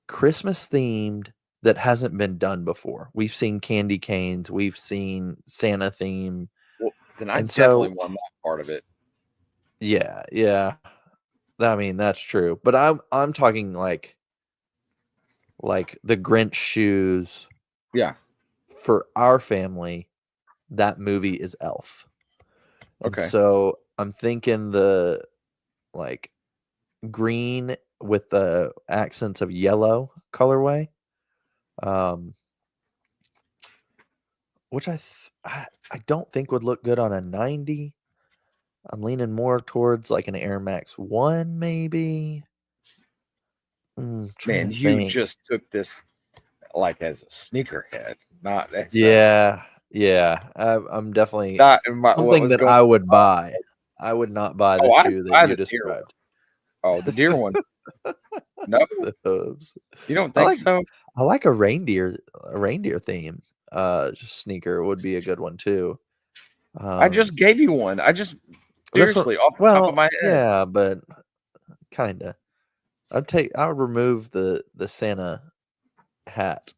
Christmas themed that hasn't been done before. We've seen candy canes, we've seen Santa theme, Well, then I and definitely so won that part of it. yeah. I mean, that's true. But I'm talking like the Grinch shoes Yeah. for our family. That movie is Elf. And Okay. so I'm thinking the like green with the accents of yellow colorway. Which I don't think would look good on a 90. I'm leaning more towards like an Air Max 1 maybe. Trying Man, to you think. just took this like as a sneakerhead, not as Yeah, I'm definitely not in my what something was that going I would on. buy. I would not buy the Oh, shoe that I had you the deer one. described. Oh, the deer one. No, The hooves. you don't I think like so? I like a reindeer theme sneaker would be a good one too. I just gave you one. I just This one, seriously off the top of well, my head. yeah, but kinda. I'll remove the Santa hat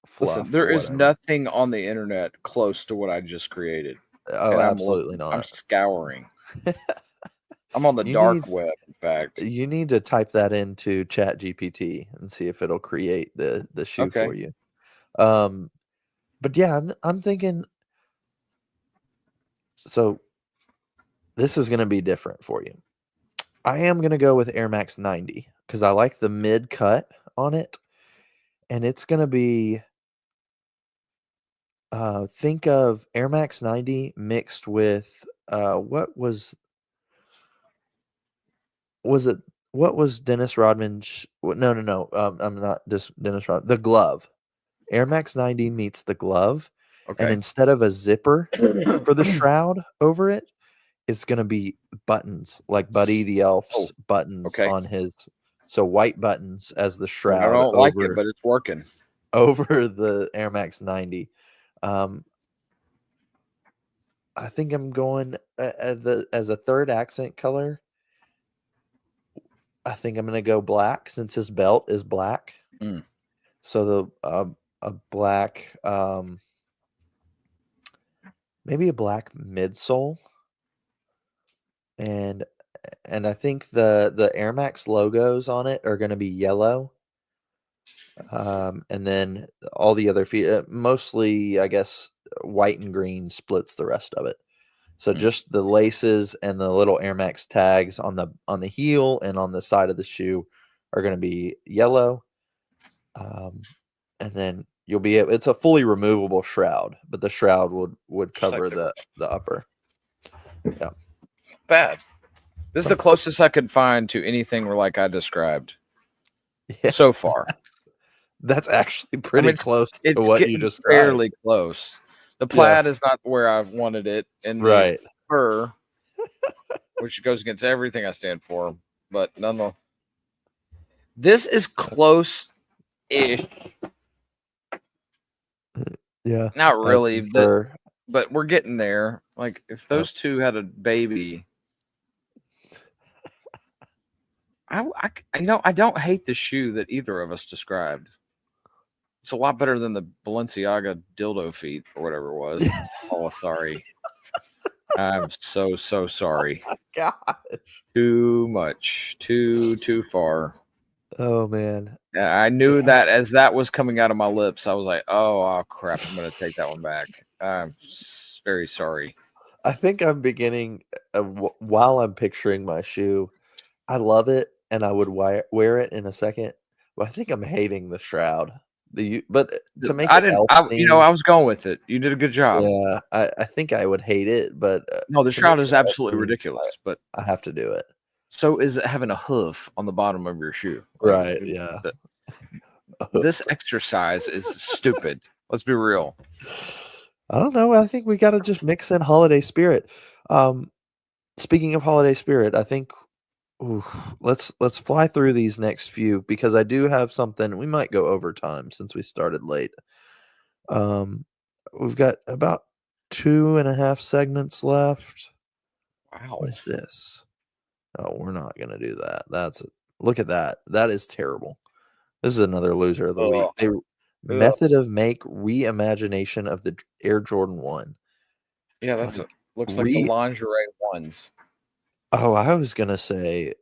fluff. Listen, there or is whatever. nothing on the internet close to what I just created. Oh, And I'm absolutely looking, I'm not. scouring. I'm on the You dark need web, in fact. you need to type that into Chat GPT and see if it'll create the shoe Okay. for you. But yeah, I'm thinking. So this is going to be different for you. I am going to go with Air Max 90 because I like the mid cut on it, and it's going to be. Think of Air Max 90 mixed with what was it? What was Dennis Rodman's? No. I'm not Dennis Rodman. The glove. Air Max 90 meets the glove, and Okay. instead of a zipper for the shroud over it, it's gonna be buttons like Buddy the Elf's buttons okay. on his. So white buttons as the I shroud don't like it, but it's working. over the Air Max 90. I think I'm going as a third accent color. I think I'm gonna go black since his belt is black. Mm. So a black, maybe a black midsole, and I think the Air Max logos on it are going to be yellow, and then all the other mostly I guess white and green splits the rest of it. So just the laces and the little Air Max tags on the heel and on the side of the shoe are going to be yellow. And then you'll be it's a fully removable shroud, but the shroud would cover like the upper. Yeah. It's bad. This is the closest I could find to anything like I described so far. That's actually pretty close to what you described. Fairly close. The plaid is not where I wanted it, and the fur, which goes against everything I stand for, but nonetheless, this is close-ish. Yeah, not really, but we're getting there. Like if those two had a baby, I don't hate the shoe that either of us described. It's a lot better than the Balenciaga dildo feet or whatever it was. Oh, sorry. I'm so sorry. Oh, gosh. Too much. Too far. Oh man. I knew that as that was coming out of my lips, I was like, oh crap, I'm gonna take that one back. I'm very sorry. I think I'm beginning while I'm picturing my shoe. I love it and I would wear it in a second. But I think I'm hating the shroud. But to make I was going with it. You did a good job. Yeah, I think I would hate it, but no, the shroud is absolutely ridiculous. But I have to do it. So is it having a hoof on the bottom of your shoe? Right? Yeah. This exercise is stupid. Let's be real. I don't know. I think we got to just mix in holiday spirit. Speaking of holiday spirit, I think let's fly through these next few because I do have something. We might go overtime since we started late. We've got about 2.5 segments left. Wow. What is this? Oh, we're not gonna do that. Look at that. That is terrible. This is another loser of the week. Method of make reimagination of the Air Jordan 1. Yeah, looks like the lingerie ones. Oh, I was gonna say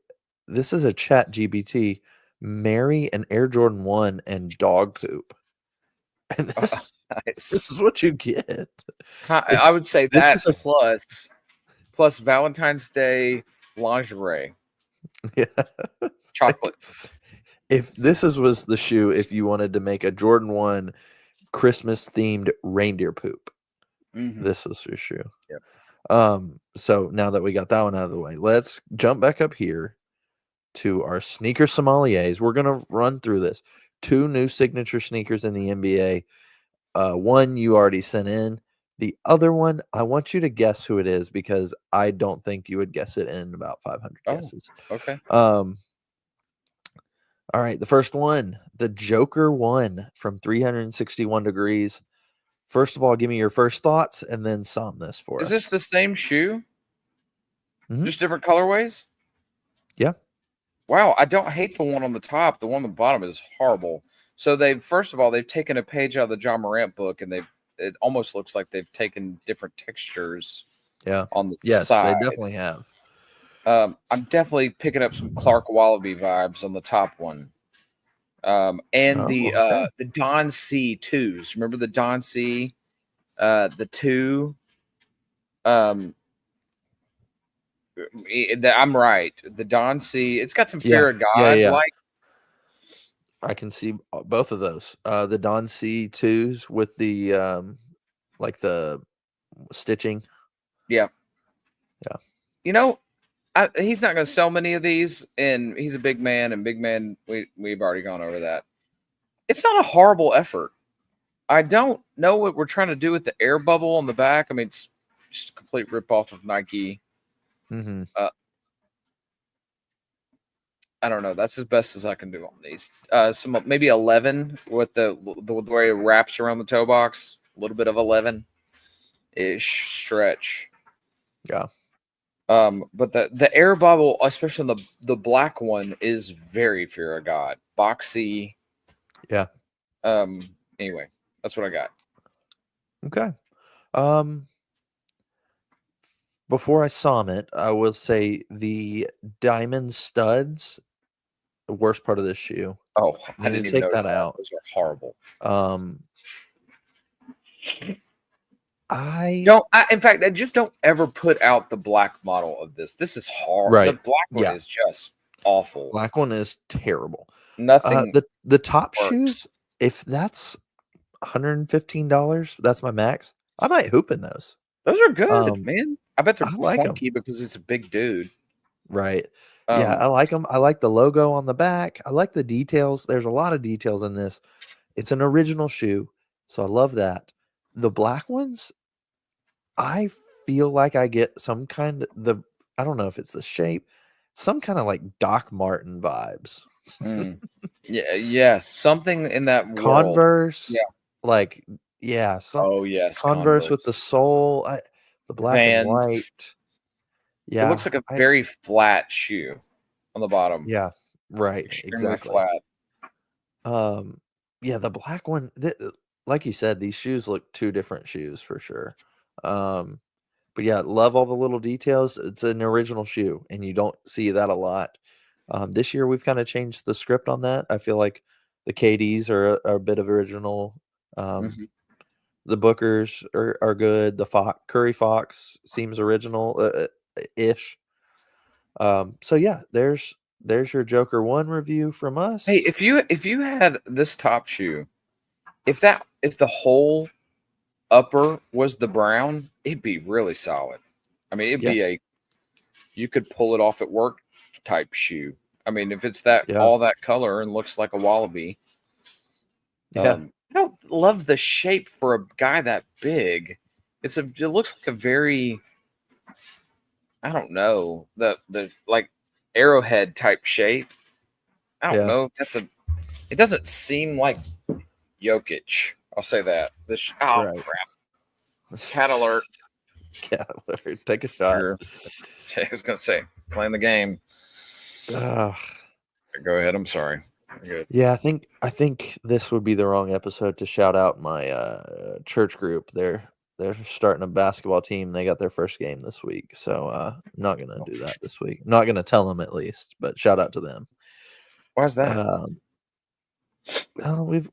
this is a Chat GPT. Marry an Air Jordan 1 and dog poop. And this is what you get. I would say that plus Valentine's Day lingerie. Yeah. Chocolate. If this was the shoe, if you wanted to make a Jordan 1 Christmas themed reindeer poop, this is your shoe. Yep. So now that we got that one out of the way, let's jump back up here to our sneaker sommeliers. We're gonna run through this. 2 new signature sneakers in the NBA. One you already sent in. The other one, I want you to guess who it is because I don't think you would guess it in about 500 guesses. Okay. All right, the first one, the Joker 1 from 361 Degrees. First of all, give me your first thoughts and then sum this for us. Is this the same shoe? Just different colorways? Yeah. Wow, I don't hate the one on the top. The one on the bottom is horrible. So first of all they've taken a page out of the John Morant book, and it almost looks like they've taken different textures Yeah. on the Yes, side. they definitely have. I'm definitely picking up some Clark Wallaby vibes on the top one. And okay. the Don C twos. Remember the Don C, the two. I'm right. The Don C. It's got some fear of God. Yeah. Like I can see both of those. The Don C2s with the like the stitching. yeah. Yeah. You know, he's not going to sell many of these, and he's a big man. And big man, we've already gone over that. It's not a horrible effort. I don't know what we're trying to do with the air bubble on the back. I mean, it's just a complete ripoff of Nike. Mm-hmm. I don't know. That's as best as I can do on these. Some maybe 11 with the way it wraps around the toe box. A little bit of 11 ish stretch. Yeah. But the air bubble, especially the black one, is very fear of God. Boxy. Yeah. Anyway, that's what I got. Okay. Before I Summit, I will say the diamond studs, the worst part of this shoe. Oh, I Need to didn't even take notice that out. Those are horrible. In fact, I just don't ever put out the black model of this. This is hard. Right. The black one is just awful. Black one is terrible. Nothing. The top works. shoes, if that's $115, that's my max. I might hoop in those. Those are good, man. I bet they're like funky because it's a big dude. Right. Yeah, I like them. I like the logo on the back. I like the details. There's a lot of details in this. It's an original shoe, so I love that. The black ones, I feel like I get some kind of I don't know if it's the shape, some kind of like Doc Martin vibes. Yeah, something in that world. Converse, Converse with the sole, the black Vans. and white. Yeah, it looks like a very flat shoe on the bottom. Yeah, right, exactly. Flat. Yeah, the black one, like you said, these shoes look two different shoes for sure. But yeah, love all the little details. It's an original shoe, and you don't see that a lot. This year, we've kind of changed the script on that. I feel like the KDs are a bit of original. The Bookers are good. The Curry Fox seems original ish. So yeah, there's your Joker 1 review from us. Hey, if you had this top shoe, if the whole upper was the brown, it'd be really solid. I mean, it'd be you could pull it off at work type shoe. I mean, if it's all that color and looks like a wallaby. Yeah. I don't love the shape for a guy that big. It looks like a very, I don't know, the like arrowhead type shape. I don't know if it doesn't seem like Jokic. I'll say that. Crap. Cat alert. Cat alert. Take a shot. Sure. I was gonna say, playing the game. Go ahead. I'm sorry. Good. Yeah, I think this would be the wrong episode to shout out my church group. They're starting a basketball team. They got their first game this week, so I'm not gonna do that this week. I'm not gonna tell them at least, but shout out to them. Why's that?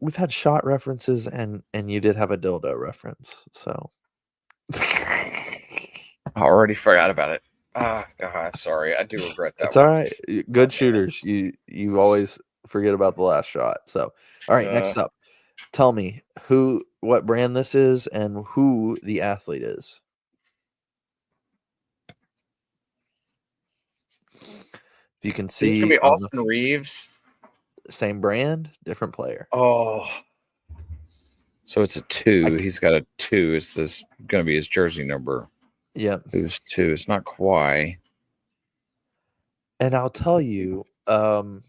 We've had shot references, and you did have a dildo reference, so I already forgot about it. Sorry, I do regret that. It's all right. Good shooters. You always forget about the last shot. So, all right, next up, tell me what brand this is and who the athlete is. If you can see, it's gonna be Austin Reeves. Same brand, different player. Oh, so it's a 2. He's got a 2. Is this going to be his jersey number? Yeah, who's 2? It's not Kawhi. And I'll tell you, the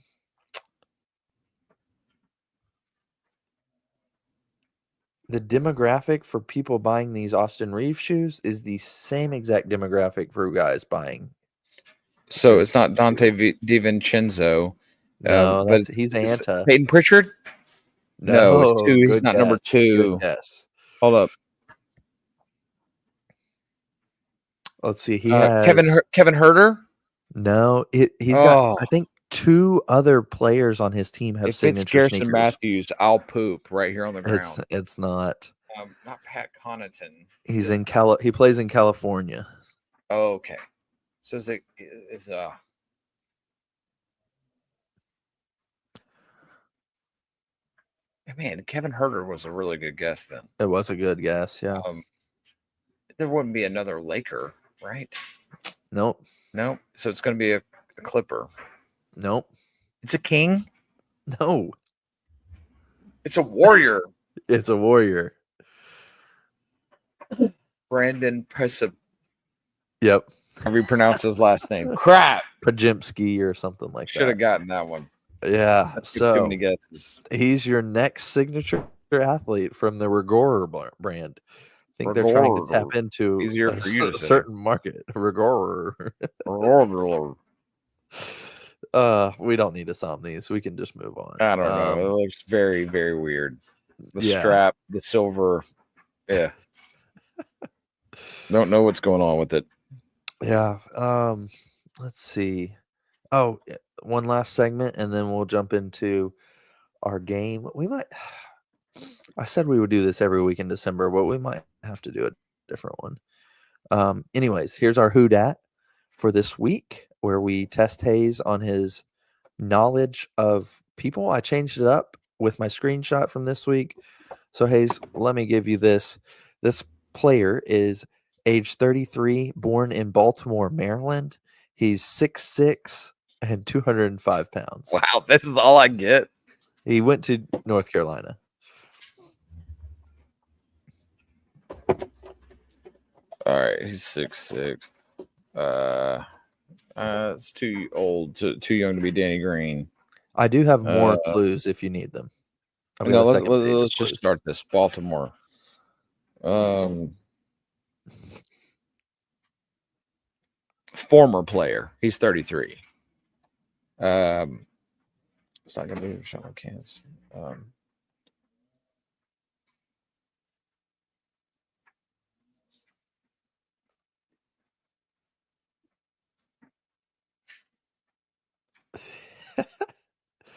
demographic for people buying these Austin Reeves shoes is the same exact demographic for guys buying. So it's not Dante DiVincenzo. No, he's Anta. Peyton Pritchard? No, it's 2. He's Good not number guess. Good 2. guess. Hold up. Let's see. He has Kevin Herter? no. He's got Oh, I think 2 other players on his team have if it's signature Garrison sneakers. Matthews, I'll poop right here on the ground. It's not. Not Pat Connaughton. He's in He plays in California. Oh, okay. So man, Kevin Herter was a really good guess then. It was a good guess, yeah. There wouldn't be another Laker, right? Nope. No. So it's going to be a Clipper. Nope. It's a King? No. It's a Warrior. It's a Warrior. Brandon Pesip. Yep. How do you pronounce his last name? Crap. Pajimski or something like that. Should have gotten that one. Yeah. That's So too many guesses. he's your next signature athlete from the Rigorer brand. I think they're trying to tap into Easier for you to say. certain market. Rigorer. We don't need to sum these. We can just move on. I don't know. It looks very, very weird. The Yeah. strap, the silver. Yeah. Don't know what's going on with it. Yeah. Let's see. Oh, one last segment, and then we'll jump into our game. We might. I said we would do this every week in December, but we might have to do a different one. Anyways, here's our Who Dat for this week, where we test Hayes on his knowledge of people. I changed it up with my screenshot from this week. So Hayes, let me give you this. This player is age 33, born in Baltimore, Maryland. He's 6'6" and 205 pounds. Wow, this is all I get. He went to North Carolina. All right, he's 6'6". It's too old, too young to be Danny Green. I do have more clues if you need them. No, let's just start this. Baltimore. Former player. He's 33. It's not gonna be Sean Kansas.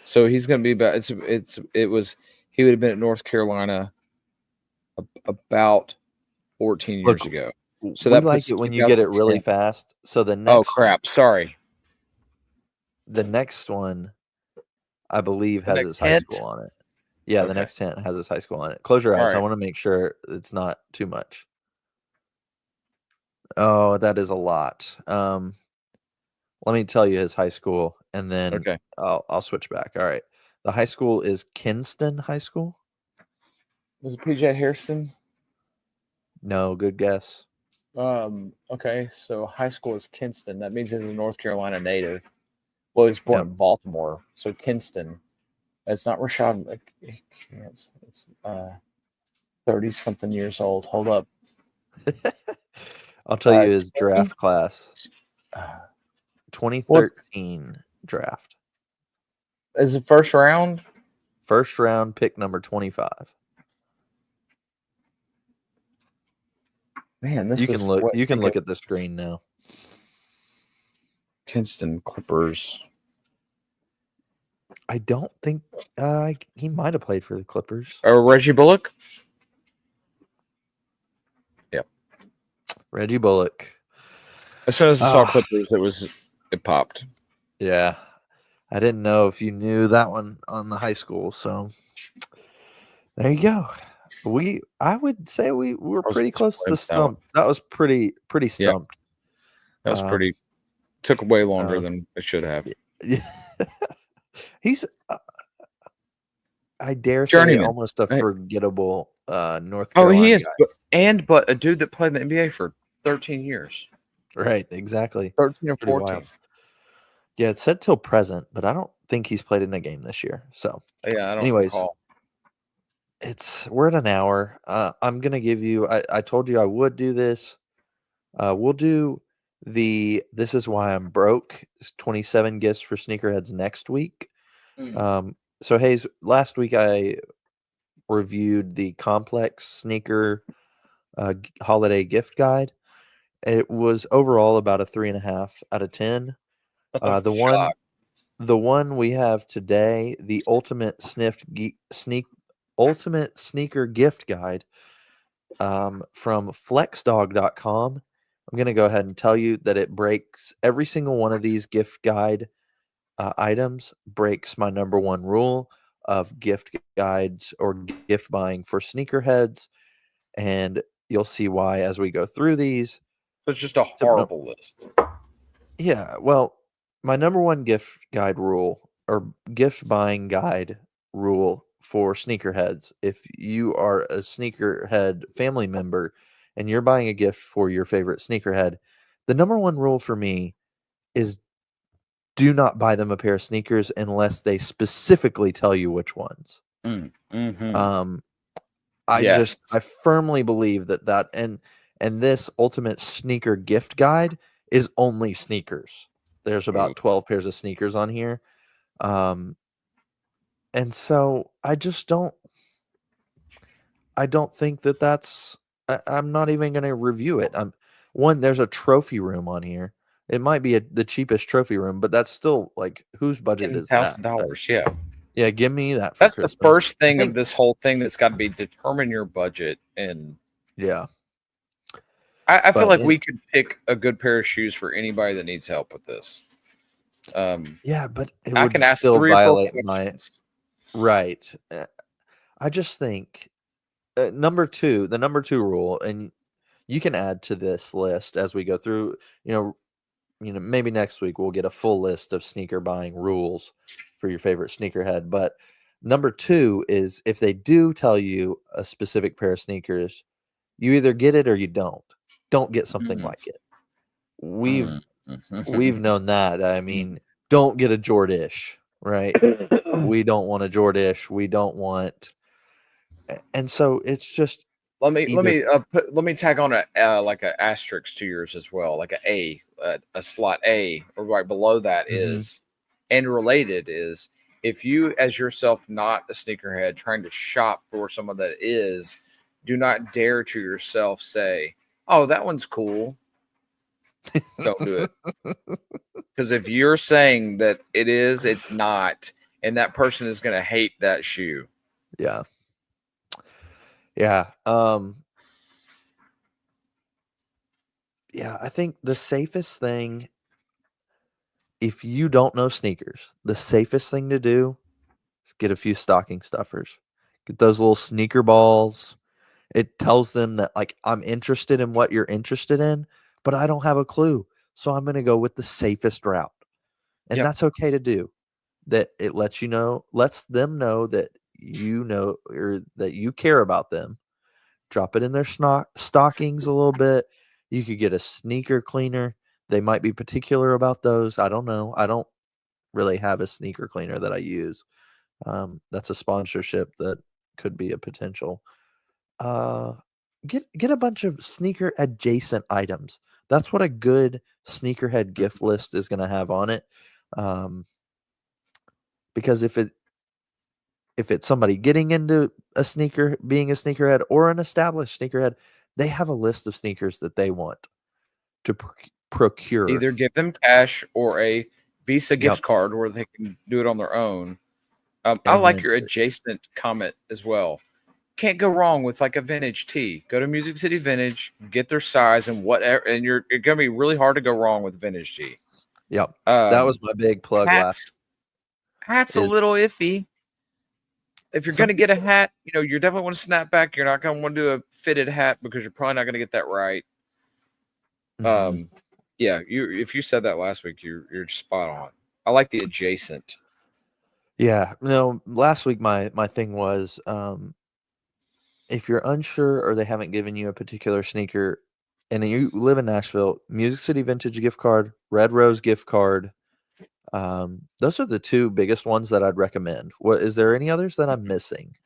So he's going to be about. He would have been at North Carolina about 14 years ago. So that like it when you get it really fast. So the next. Oh crap! Sorry. The next one, I believe, has his high school on it. Yeah, the next hint has his high school on it. Close your eyes. Right. I want to make sure it's not too much. Oh, that is a lot. Let me tell you his high school, and then I'll switch back. All right. The high school is Kinston High School. Was it PJ Harrison? No, good guess. Okay, so high school is Kinston. That means he's a North Carolina native. Well, he's born in Baltimore, so Kinston. It's not Rashad. It's 30-something years old. Hold up. I'll tell you his draft class. 2013 draft. Is it first round? First round pick number 25. Man, this you can look. You can look at the screen now. Kinston Clippers. I don't think he might have played for the Clippers. Or Reggie Bullock. Yep. Reggie Bullock. As soon as I saw Clippers, it popped. Yeah. I didn't know if you knew that one on the high school, so there you go. I would say we were pretty close to stumped. That was pretty stumped. Yeah. That was pretty. Took way longer than it should have. Yeah. He's, I dare say, almost a forgettable North Carolina. Oh, he is, guy. but a dude that played in the NBA for 13 years. Right, exactly. 13 or 14. Yeah, it said till present, but I don't think he's played in a game this year. So, yeah, I don't recall. We're at an hour. I'm gonna give you. I told you I would do this. We'll do This Is Why I'm Broke. 27 gifts for sneakerheads next week. So Hayes, last week I reviewed the Complex Sneaker Holiday Gift Guide. It was overall about a 3.5 out of 10. I'm The one we have today, the Ultimate Sneaker Gift Guide, from flexdog.com. I'm going to go ahead and tell you that it breaks every single one of these gift guide items, breaks my number one rule of gift guides or gift buying for sneakerheads. And you'll see why as we go through these. So it's just a Tip no- horrible list. Yeah, well, my number one gift guide rule or gift buying guide rule for sneakerheads, if you are a sneakerhead family member and you're buying a gift for your favorite sneakerhead, the number one rule for me is do not buy them a pair of sneakers unless they specifically tell you which ones. Mm-hmm. I Yes. firmly believe that and this ultimate sneaker gift guide is only sneakers. There's about 12 pairs of sneakers on here. And so I don't think that's I'm not even going to review it. There's a trophy room on here. It might be the cheapest trophy room, but that's still like whose budget is that? $10,000. Yeah. Yeah, give me that for That's Christmas. the first thing of this whole thing that's got to be determine your budget. And yeah, I feel like we could pick a good pair of shoes for anybody that needs help with this. Yeah, but it I would can ask still 3 or 4 violate questions. right. I just think the number two rule, and you can add to this list as we go through. Maybe next week we'll get a full list of sneaker buying rules for your favorite sneakerhead. But number 2 is if they do tell you a specific pair of sneakers, you either get it or you don't. Don't get something like it. We've known that. I mean, don't get a Jordish, right? We don't want a Jordish. We don't want, and so it's just. Let me tag on like a asterisk to yours as well, like a slot A, or right below that is, and related is, if you as yourself not a sneakerhead trying to shop for someone that is, do not dare to yourself say, "Oh, that one's cool." Don't do it, because if you're saying that it is, it's not, and that person is going to hate that shoe. Yeah. Yeah, I think the safest thing, if you don't know sneakers, the safest thing to do is get a few stocking stuffers. Get those little sneaker balls. It tells them that, like, I'm interested in what you're interested in, but I don't have a clue. So I'm going to go with the safest route. And that's okay to do. That it lets them know that you know, or that you care about them. Drop it in their stockings a little bit. You could get a sneaker cleaner. They might be particular about those. I don't know. I don't really have a sneaker cleaner that I use. That's a sponsorship that could be a potential. Get a bunch of sneaker adjacent items. That's what a good sneakerhead gift list is going to have on it. Because if it's somebody getting into being a sneakerhead or an established sneakerhead, they have a list of sneakers that they want to procure. Either give them cash or a Visa gift card where they can do it on their own. I like your adjacent comment as well. Can't go wrong with like a vintage tee. Go to Music City Vintage, get their size and whatever, and it's gonna be really hard to go wrong with vintage tee. Yep, that was my big plug. Hat's a little iffy. If you're gonna get a hat, you definitely want to snap back. You're not gonna want to do a fitted hat because you're probably not gonna get that right. Yeah, if you said that last week, you're spot on. I like the adjacent. Yeah, no, last week my thing was, if you're unsure or they haven't given you a particular sneaker and you live in Nashville, Music City Vintage gift card, Red Rose gift card, those are the 2 biggest ones that I'd recommend. What is there any others that I'm missing?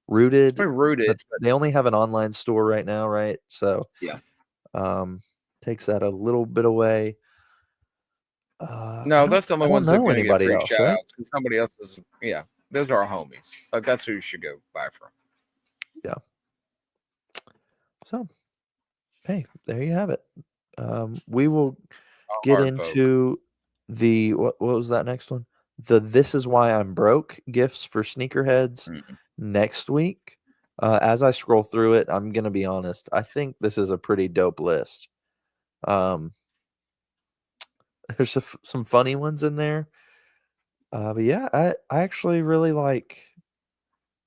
Rooted, but they only have an online store right now, right? So yeah, takes that a little bit away. No, that's the only ones that are going to get free else, shout right? outs. Somebody else is, those are our homies. Like, that's who you should go buy from. So, hey, there you have it. We will It's not get hard, folks. into the what was that next one? The This Is Why I'm Broke gifts for sneakerheads next week. As I scroll through it, I'm gonna be honest. I think this is a pretty dope list. There's some funny ones in there. But yeah, I actually really like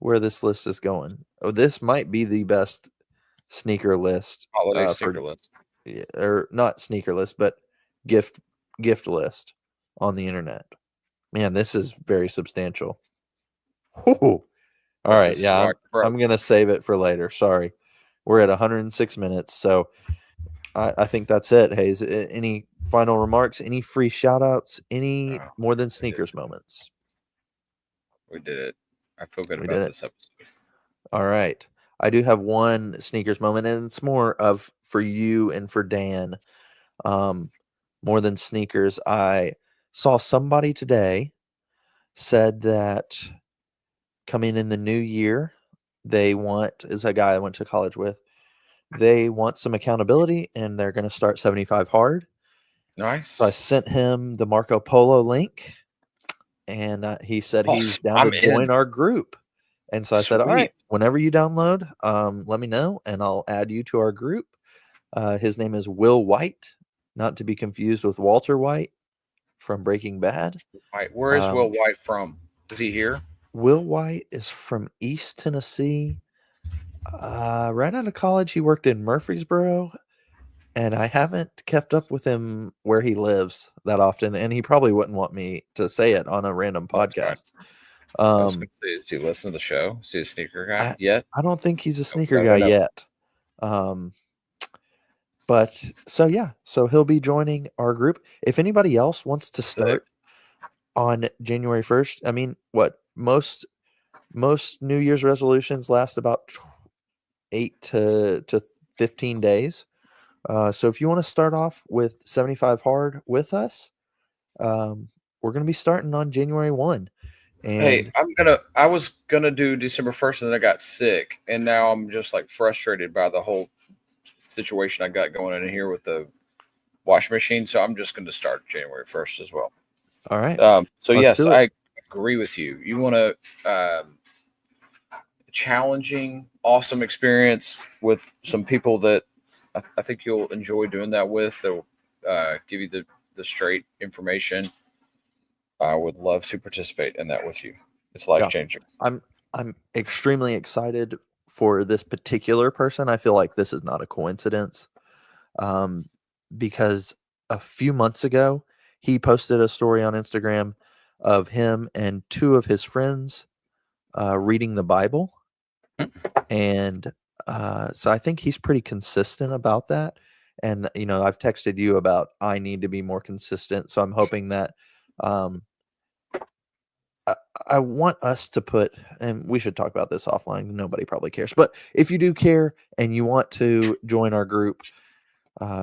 where this list is going. Oh, this might be the best sneaker list Holiday sneaker list. or not sneaker list, but gift list on the internet. Man, this is very substantial. Whew. All right, This is yeah, why I'm gonna save it for later. Sorry, we're at 106 minutes, so I think that's it. Hayes, any final remarks? Any free shout outs? Any more than sneakers moments? We did it. I feel good We about did it. this episode. All right. I do have one sneakers moment, and it's more of for you and for Dan. More than sneakers. I saw somebody today said that coming in the new year, they want, is a guy I went to college with, they want some accountability and they're going to start 75 hard. Nice. So I sent him the Marco Polo link, and he said he's down to join our group. And so I said, all right, whenever you download, let me know and I'll add you to our group. His name is Will White, not to be confused with Walter White from Breaking Bad. Right. Where is Will White from? Is he here? Will White is from East Tennessee. Right out of college, he worked in Murfreesboro, and I haven't kept up with him where he lives that often, and he probably wouldn't want me to say it on a random podcast. I was going to say, does he listen to the show? Is he a sneaker guy yet? I don't think he's a sneaker guy yet. But so yeah, so he'll be joining our group. If anybody else wants to start on January 1st, I mean, what most New Year's resolutions last about 8 to 15 days. So if you want to start off with 75 hard with us, we're going to be starting on January 1. And hey, I was gonna do December 1st, and then I got sick, and now I'm just like frustrated by the whole situation I got going in here with the washing machine. So I'm just gonna start January 1st as well. All right. So yes, I agree with you. You want to challenging, awesome experience with some people that I think you'll enjoy doing that with. They'll give you the straight information. I would love to participate in that with you. It's life changing. I'm extremely excited for this particular person. I feel like this is not a coincidence, because a few months ago he posted a story on Instagram of him and two of his friends reading the Bible, and so I think he's pretty consistent about that. And I've texted you about I need to be more consistent, so I'm hoping that. I want us to put, and we should talk about this offline. Nobody probably cares, but if you do care and you want to join our group,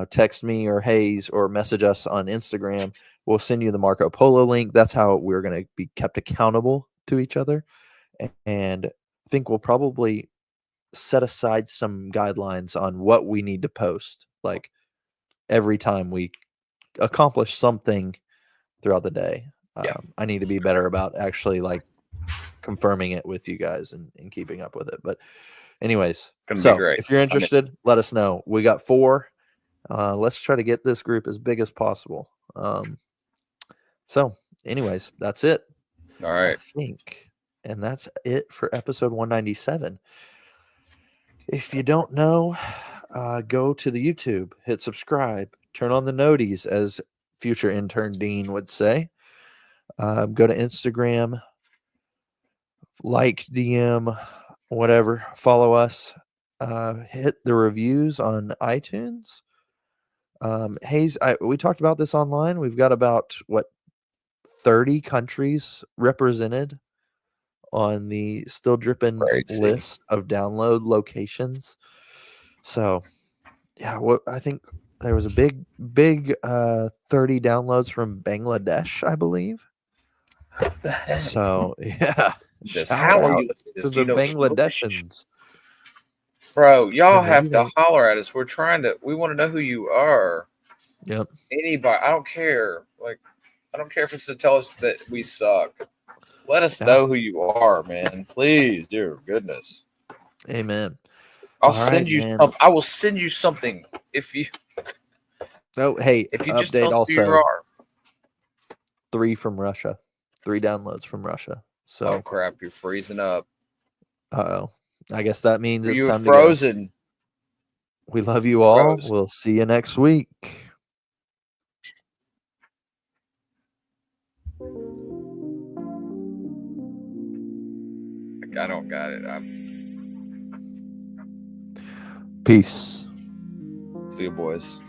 text me or Hayes or message us on Instagram. We'll send you the Marco Polo link. That's how we're going to be kept accountable to each other. And I think we'll probably set aside some guidelines on what we need to post, like every time we accomplish something throughout the day. I need to be better about actually like confirming it with you guys and keeping up with it. But anyways, so if you're interested, let us know. We got 4. Let's try to get this group as big as possible. So anyways, that's it. All right. I think. And that's it for episode 197. If you don't know, go to the YouTube, hit subscribe, turn on the noties, as future intern Dean would say. Go to Instagram, like, DM, whatever, follow us, hit the reviews on iTunes. Hayes, we talked about this online. We've got about 30 countries represented on the Still Drippin' list of download locations. So yeah, I think there was a big 30 downloads from Bangladesh, I believe. So yeah, Shout out to the Bangladeshans. Bro, y'all maybe have to they. holler at us. We want to know who you are. Yep. Anybody, I don't care. Like, I don't care if it's to tell us that we suck. Let us Yeah. know who you are, man. Please, dear goodness. Amen. I'll All right, send you man. some. I will send you something Oh, hey, if you just tell update us who you also. are. 3 from Russia. 3 downloads from Russia. Oh So, crap, you're freezing up. uh-oh. I guess that means it's You time to go. frozen. We love You you all. froze. We'll see you next week. I don't got it. Peace. See you, boys.